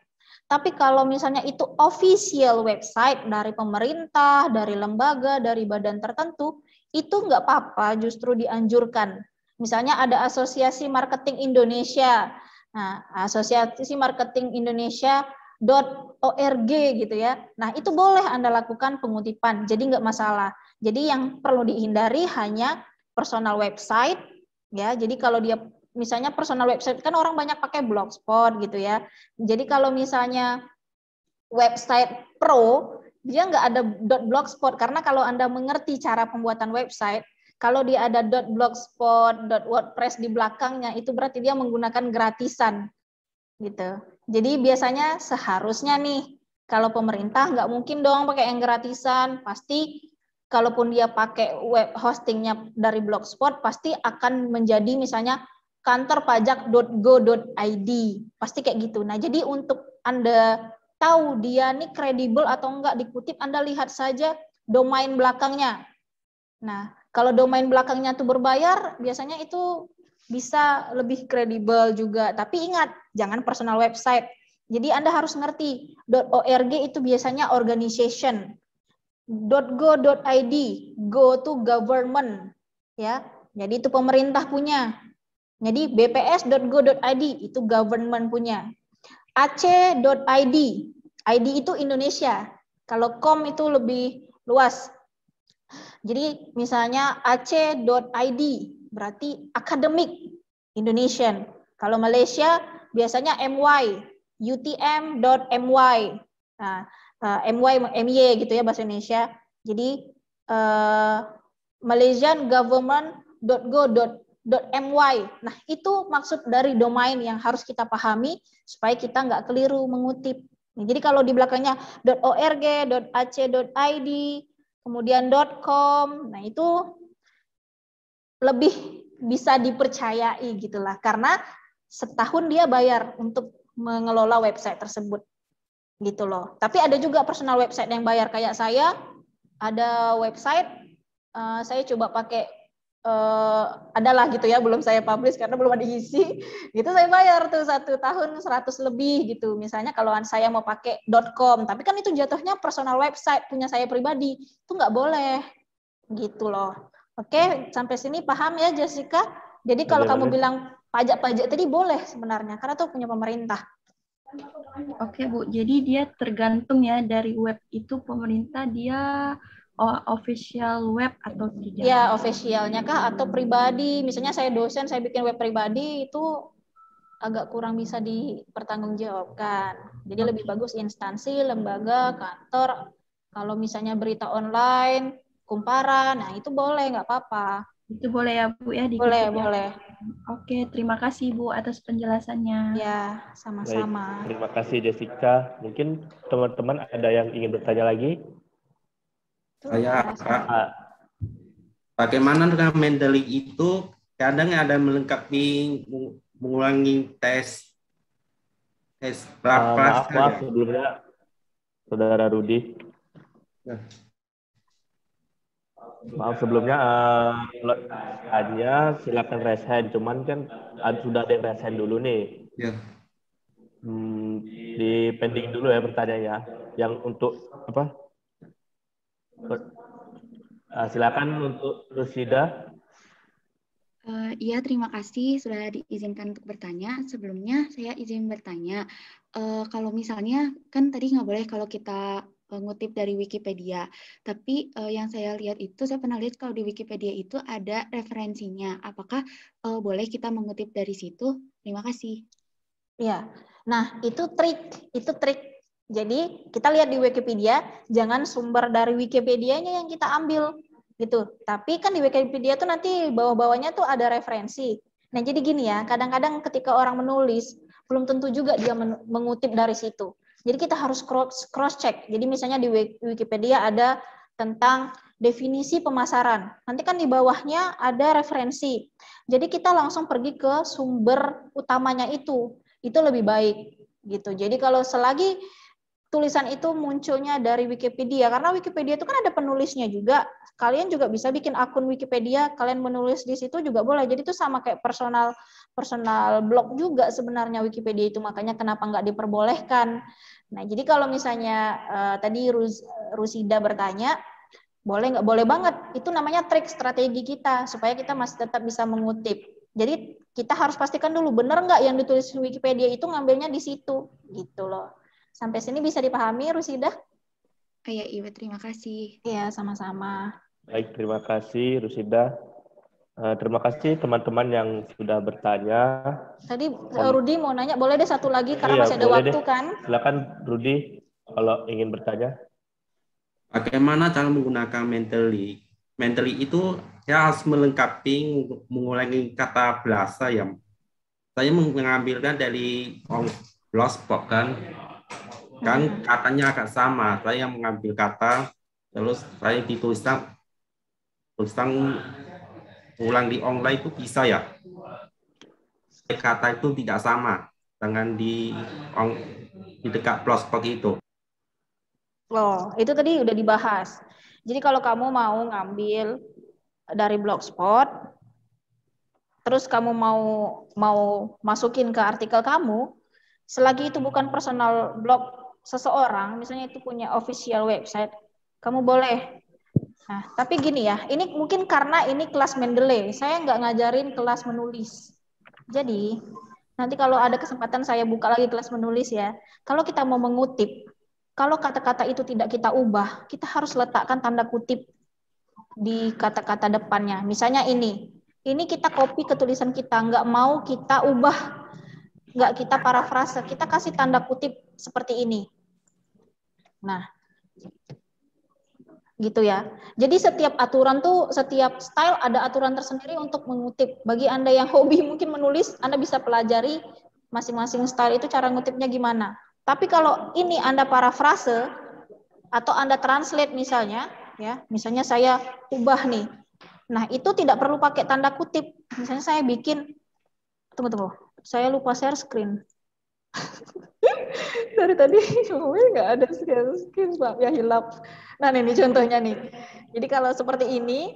Tapi kalau misalnya itu official website dari pemerintah, dari lembaga, dari badan tertentu, itu nggak apa-apa, justru dianjurkan. Misalnya ada Asosiasi Marketing Indonesia. Nah, Asosiasi Marketing Indonesia.org gitu ya. Nah, itu boleh Anda lakukan pengutipan, jadi nggak masalah. Jadi yang perlu dihindari hanya personal website, ya. Jadi kalau dia misalnya personal website kan orang banyak pakai Blogspot gitu ya. Jadi kalau misalnya website pro, dia nggak ada .blogspot karena kalau Anda mengerti cara pembuatan website, kalau dia ada .blogspot, .wordpress di belakangnya itu berarti dia menggunakan gratisan gitu. Jadi biasanya seharusnya nih kalau pemerintah nggak mungkin dong pakai yang gratisan, pasti kalaupun dia pakai web hostingnya dari Blogspot pasti akan menjadi misalnya kantorpajak.go.id, pasti kayak gitu. Nah, jadi untuk Anda tahu dia nih kredibel atau enggak dikutip, Anda lihat saja domain belakangnya. Nah, kalau domain belakangnya tuh berbayar, biasanya itu bisa lebih kredibel juga. Tapi ingat, jangan personal website. Jadi Anda harus ngerti, .org itu biasanya organization. .go.id, go to government, ya. Jadi itu pemerintah punya. Jadi bps.go.id itu government punya. ac.id, ID itu Indonesia. Kalau com itu lebih luas. Jadi misalnya ac.id berarti akademik Indonesian. Kalau Malaysia biasanya my, utm.my. Nah, MY gitu ya bahasa Indonesia. Jadi Malaysian government.go.my. Nah, itu maksud dari domain yang harus kita pahami supaya kita nggak keliru mengutip. Jadi kalau di belakangnya .org, .ac.id, kemudian .com, nah itu lebih bisa dipercayai gitulah karena setahun dia bayar untuk mengelola website tersebut. Gitu loh. Tapi ada juga personal website yang bayar kayak saya, ada website saya coba pakai adalah gitu ya, belum saya publish karena belum ada isi. Gitu saya bayar tuh 1 tahun 100 lebih gitu. Misalnya kalau saya mau pakai .com, tapi kan itu jatuhnya personal website punya saya pribadi. Itu nggak boleh. Gitu loh. Oke, sampai sini paham ya Jessica? Jadi kalau kamu bilang pajak-pajak tadi boleh sebenarnya karena itu punya pemerintah. Oke Bu, jadi dia tergantung ya dari web itu pemerintah dia official web atau tidak? Ya, officialnya kah atau pribadi? Misalnya saya dosen, saya bikin web pribadi itu agak kurang bisa dipertanggungjawabkan. Jadi lebih bagus instansi, lembaga, kantor. Kalau misalnya berita online, kumparan, nah itu boleh, nggak apa-apa. Itu boleh ya Bu ya? Boleh, boleh. Oke, terima kasih Bu atas penjelasannya. Ya, sama-sama. Terima kasih Jessica. Mungkin teman-teman ada yang ingin bertanya lagi? Saya Kak, bagaimana dengan Mendeley itu kadang ada melengkapi mengulangi tes maaf sebelumnya Saudara Rudi. Maaf sebelumnya hanya silakan raise hand, cuman kan sudah ada yang raise hand dulu nih. Ya. Di pending dulu ya pertanyaannya. Yang untuk apa? Silakan untuk Rusida. Iya, terima kasih sudah diizinkan untuk bertanya. Sebelumnya saya izin bertanya, kalau misalnya kan tadi nggak boleh kalau kita ngutip dari Wikipedia, tapi yang saya lihat itu, saya pernah lihat kalau di Wikipedia itu ada referensinya. Apakah boleh kita mengutip dari situ? Terima kasih. Ya, nah itu trik Jadi kita lihat di Wikipedia, jangan sumber dari Wikipedianya yang kita ambil gitu. Tapi kan di Wikipedia tuh nanti bawah-bawahnya tuh ada referensi. Nah jadi gini ya, kadang-kadang ketika orang menulis belum tentu juga dia mengutip dari situ. Jadi kita harus cross check. Jadi misalnya di Wikipedia ada tentang definisi pemasaran. Nanti kan di bawahnya ada referensi. Jadi kita langsung pergi ke sumber utamanya itu lebih baik gitu. Jadi kalau selagi tulisan itu munculnya dari Wikipedia, karena Wikipedia itu kan ada penulisnya juga. Kalian juga bisa bikin akun Wikipedia, kalian menulis di situ juga boleh. Jadi itu sama kayak personal blog juga sebenarnya Wikipedia itu, makanya kenapa nggak diperbolehkan. Nah, jadi kalau misalnya tadi Rusida bertanya, boleh nggak? Boleh banget. Itu namanya trik strategi kita supaya kita masih tetap bisa mengutip. Jadi kita harus pastikan dulu benar nggak yang ditulis di Wikipedia itu ngambilnya di situ, gitu loh. Sampai sini bisa dipahami, Rusida? Ya, Iwa, terima kasih. Iya, sama-sama. Baik, terima kasih, Rusida. Terima kasih teman-teman yang sudah bertanya. Tadi Rudi mau nanya, boleh deh satu lagi karena masih ada waktu kan? Silakan Rudi kalau ingin bertanya. Bagaimana cara menggunakan Mendeley? Mendeley itu saya harus melengkapi, mengulangi kata bahasa yang saya mengambilkan dari Blogspot kan katanya agak sama. Saya mengambil kata terus saya dituliskan ulang di online itu bisa ya? Kata itu tidak sama dengan di dekat Blogspot itu. Loh, itu tadi udah dibahas. Jadi kalau kamu mau ngambil dari Blogspot, terus kamu mau masukin ke artikel kamu, selagi itu bukan personal blog seseorang, misalnya itu punya official website, kamu boleh. Nah, tapi gini ya, ini mungkin karena ini kelas Mendeley, saya nggak ngajarin kelas menulis. Jadi, nanti kalau ada kesempatan saya buka lagi kelas menulis ya, kalau kita mau mengutip, kalau kata-kata itu tidak kita ubah, kita harus letakkan tanda kutip di kata-kata depannya. Misalnya ini kita copy ke tulisan kita, nggak mau kita ubah, nggak kita parafrase, kita kasih tanda kutip seperti ini. Nah, gitu ya. Jadi setiap aturan tuh, setiap style ada aturan tersendiri untuk mengutip. Bagi Anda yang hobi mungkin menulis, Anda bisa pelajari masing-masing style itu cara ngutipnya gimana. Tapi kalau ini Anda parafrase atau Anda translate misalnya, ya, misalnya saya ubah nih. Nah, itu tidak perlu pakai tanda kutip. Misalnya saya bikin, tunggu, saya lupa share screen. Dari tadi nggak ada share screen, Pak, ya hilap. Nah, ini contohnya nih. Jadi kalau seperti ini,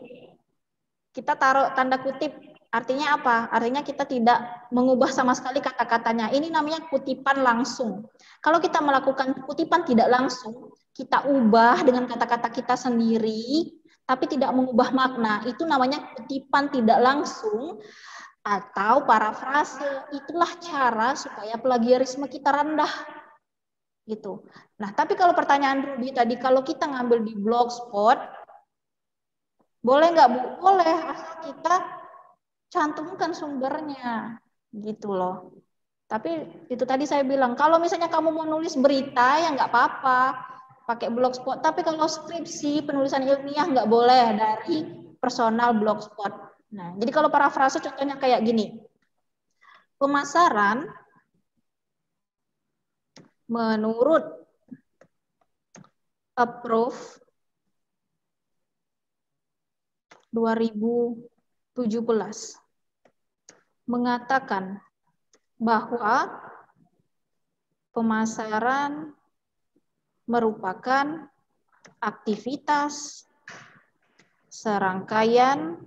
kita taruh tanda kutip. Artinya apa? Artinya kita tidak mengubah sama sekali kata-katanya. Ini namanya kutipan langsung. Kalau kita melakukan kutipan tidak langsung, kita ubah dengan kata-kata kita sendiri, tapi tidak mengubah makna. Itu namanya kutipan tidak langsung atau parafrase. Itulah cara supaya plagiarisme kita rendah. Gitu. Nah, tapi kalau pertanyaan Rudy tadi, kalau kita ngambil di Blogspot, boleh nggak, Bu? Boleh, asal kita cantumkan sumbernya, gitu loh. Tapi itu tadi saya bilang, kalau misalnya kamu mau nulis berita, ya nggak apa-apa, pakai Blogspot. Tapi kalau skripsi, penulisan ilmiah nggak boleh dari personal Blogspot. Nah, jadi kalau parafrase contohnya kayak gini. Pemasaran menurut Approve 2017 mengatakan bahwa pemasaran merupakan aktivitas serangkaian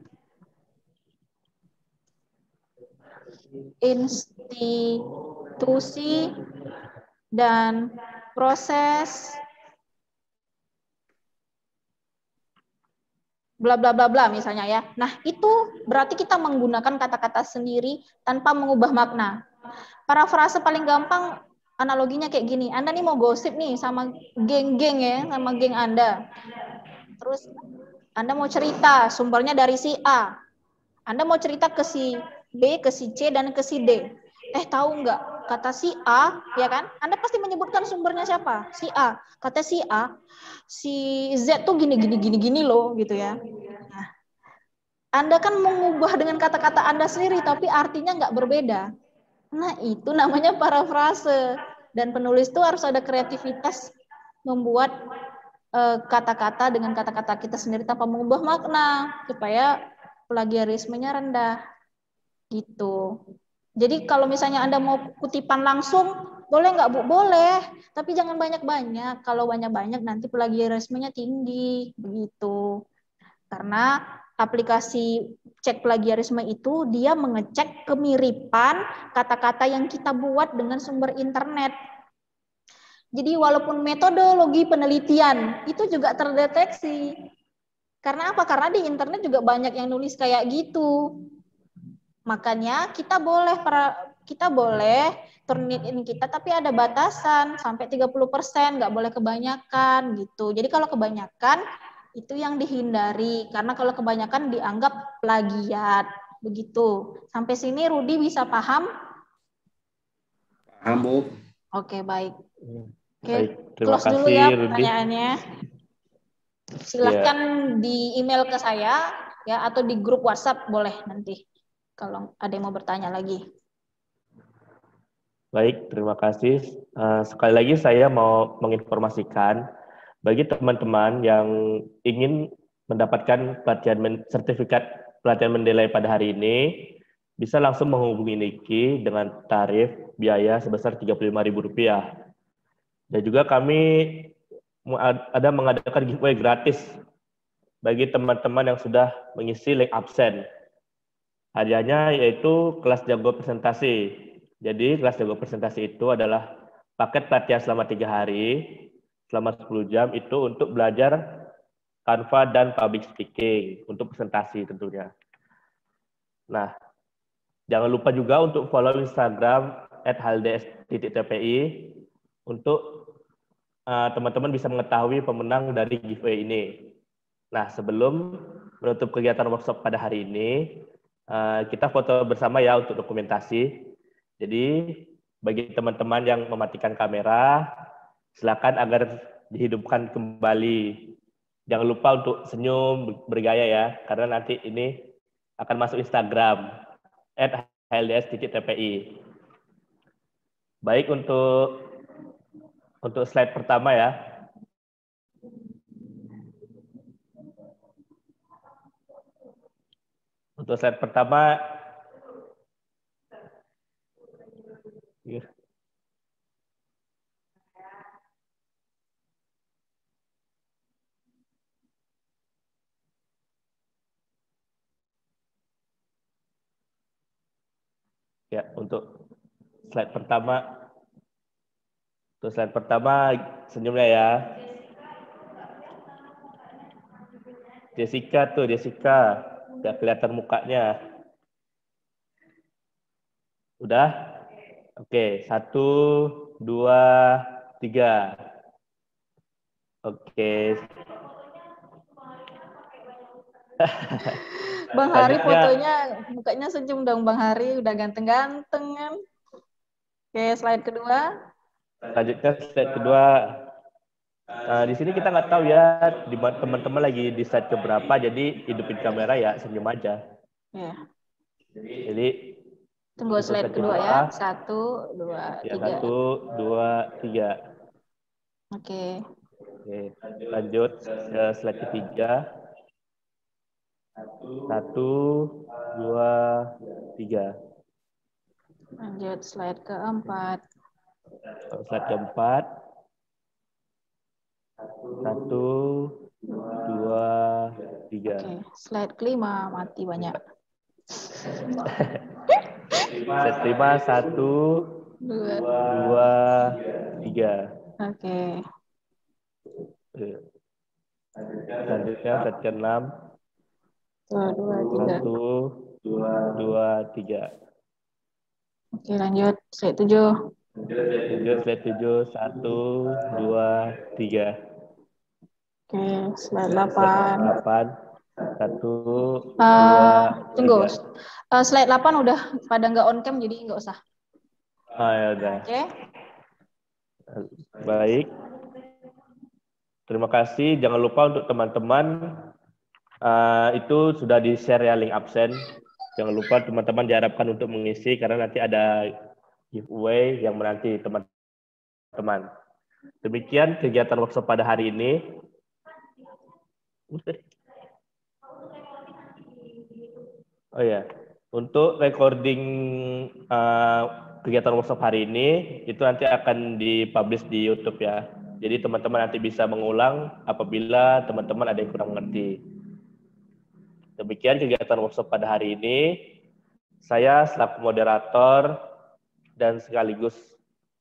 institusi dan proses bla bla bla bla misalnya ya. Nah, itu berarti kita menggunakan kata-kata sendiri tanpa mengubah makna. Parafrase paling gampang analoginya kayak gini. Anda nih mau gosip nih sama geng-geng ya, sama geng Anda. Terus Anda mau cerita, sumbernya dari si A. Anda mau cerita ke si B, ke si C, dan ke si D. Tahu nggak? kata si A, ya kan? Anda pasti menyebutkan sumbernya siapa? Si A. Kata si A, si Z tuh gini loh, gitu ya. Nah, Anda kan mengubah dengan kata-kata Anda sendiri, tapi artinya nggak berbeda. Nah, itu namanya parafrase. Dan penulis itu harus ada kreativitas membuat kata-kata dengan kata-kata kita sendiri tanpa mengubah makna, supaya plagiarismenya rendah. Gitu. Jadi kalau misalnya Anda mau kutipan langsung, boleh nggak Bu? Boleh. Tapi jangan banyak-banyak. Kalau banyak-banyak nanti plagiarismenya tinggi. Begitu. Karena aplikasi cek plagiarisme itu dia mengecek kemiripan kata-kata yang kita buat dengan sumber internet. Jadi walaupun metodologi penelitian itu juga terdeteksi. Karena apa? Karena di internet juga banyak yang nulis kayak gitu. Makanya kita boleh Turnitin kita, tapi ada batasan sampai 30%, nggak boleh kebanyakan gitu. Jadi kalau kebanyakan itu yang dihindari, karena kalau kebanyakan dianggap plagiat. Begitu. Sampai sini Rudi bisa paham? Paham, Bu. Oke, baik. Oke, Baik, terima close dulu kasih, ya Rudi. pertanyaannya. Silahkan di email ke saya ya, atau di grup WhatsApp boleh nanti kalau ada yang mau bertanya lagi. Baik, terima kasih. Sekali lagi saya mau menginformasikan bagi teman-teman yang ingin mendapatkan sertifikat pelatihan Mendeley pada hari ini, bisa langsung menghubungi Niki dengan tarif biaya sebesar Rp35.000. Dan juga kami ada mengadakan giveaway gratis bagi teman-teman yang sudah mengisi link absen. Hadiahnya yaitu kelas jago presentasi. Jadi kelas jago presentasi itu adalah paket pelatihan selama 3 hari, selama 10 jam itu untuk belajar Canva dan public speaking, untuk presentasi tentunya. Nah, jangan lupa juga untuk follow Instagram @haldes.tpi untuk teman-teman bisa mengetahui pemenang dari giveaway ini. Nah, sebelum menutup kegiatan workshop pada hari ini, kita foto bersama ya untuk dokumentasi. Jadi, bagi teman-teman yang mematikan kamera, silakan agar dihidupkan kembali. Jangan lupa untuk senyum, bergaya ya, karena nanti ini akan masuk Instagram @haldes.tpi. Baik, untuk slide pertama ya. Untuk slide pertama, ya, untuk slide pertama senyumnya ya. Jessica, nggak kelihatan mukanya. Udah? Oke, 1, 2, 3. Oke. Bang Hari fotonya, mukanya senyum dong Bang Hari, udah ganteng-ganteng kan. Oke, slide kedua. Selanjutnya slide kedua. Nah, di sini kita nggak tahu ya, teman-teman lagi di slide keberapa, jadi hidupin kamera ya, senyum aja. Ya. Jadi tunggu slide kedua ya. 1, 2, 3. 1, 2, 3. Oke. Oke, lanjut ke slide ketiga. 1, 2, 3. Lanjut slide keempat. Slide keempat. 1, 2, 3. Oke, slide kelima mati banyak. Slide kelima 1, 2, 3. Oke. Selanjutnya slide ke-6. 1, 2, 3. Oke, lanjut slide 7. Lanjut slide 7. 1, 2, 3. Oke, slide 8. 1, 2, tunggu. 3. Slide 8 udah pada nggak on cam, jadi nggak usah. Ya udah. Oke. Baik. Terima kasih. Jangan lupa untuk teman-teman itu sudah di-share ya link absen. Jangan lupa teman-teman diharapkan untuk mengisi karena nanti ada giveaway yang menanti teman-teman. Demikian kegiatan workshop pada hari ini. Oh ya, untuk recording kegiatan workshop hari ini itu nanti akan dipublish di YouTube ya. Jadi teman-teman nanti bisa mengulang apabila teman-teman ada yang kurang mengerti. Demikian kegiatan workshop pada hari ini. Saya selaku moderator dan sekaligus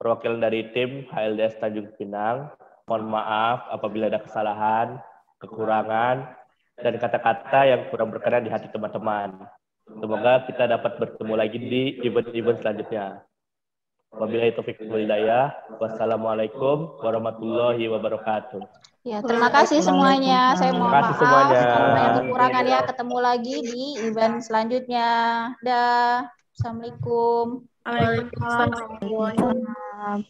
perwakilan dari tim HLDS Tanjung Pinang. Mohon maaf apabila ada kesalahan, kekurangan, dan kata-kata yang kurang berkenan di hati teman-teman. Semoga kita dapat bertemu lagi di event-event selanjutnya. Wabillahi taufiq wal hidayah. Wassalamualaikum warahmatullahi wabarakatuh. Ya, terima kasih semuanya. Saya mohon maaf kalau banyak kekurangan ya. Ketemu lagi di event selanjutnya. Dah. Assalamualaikum. Waalaikumsalam.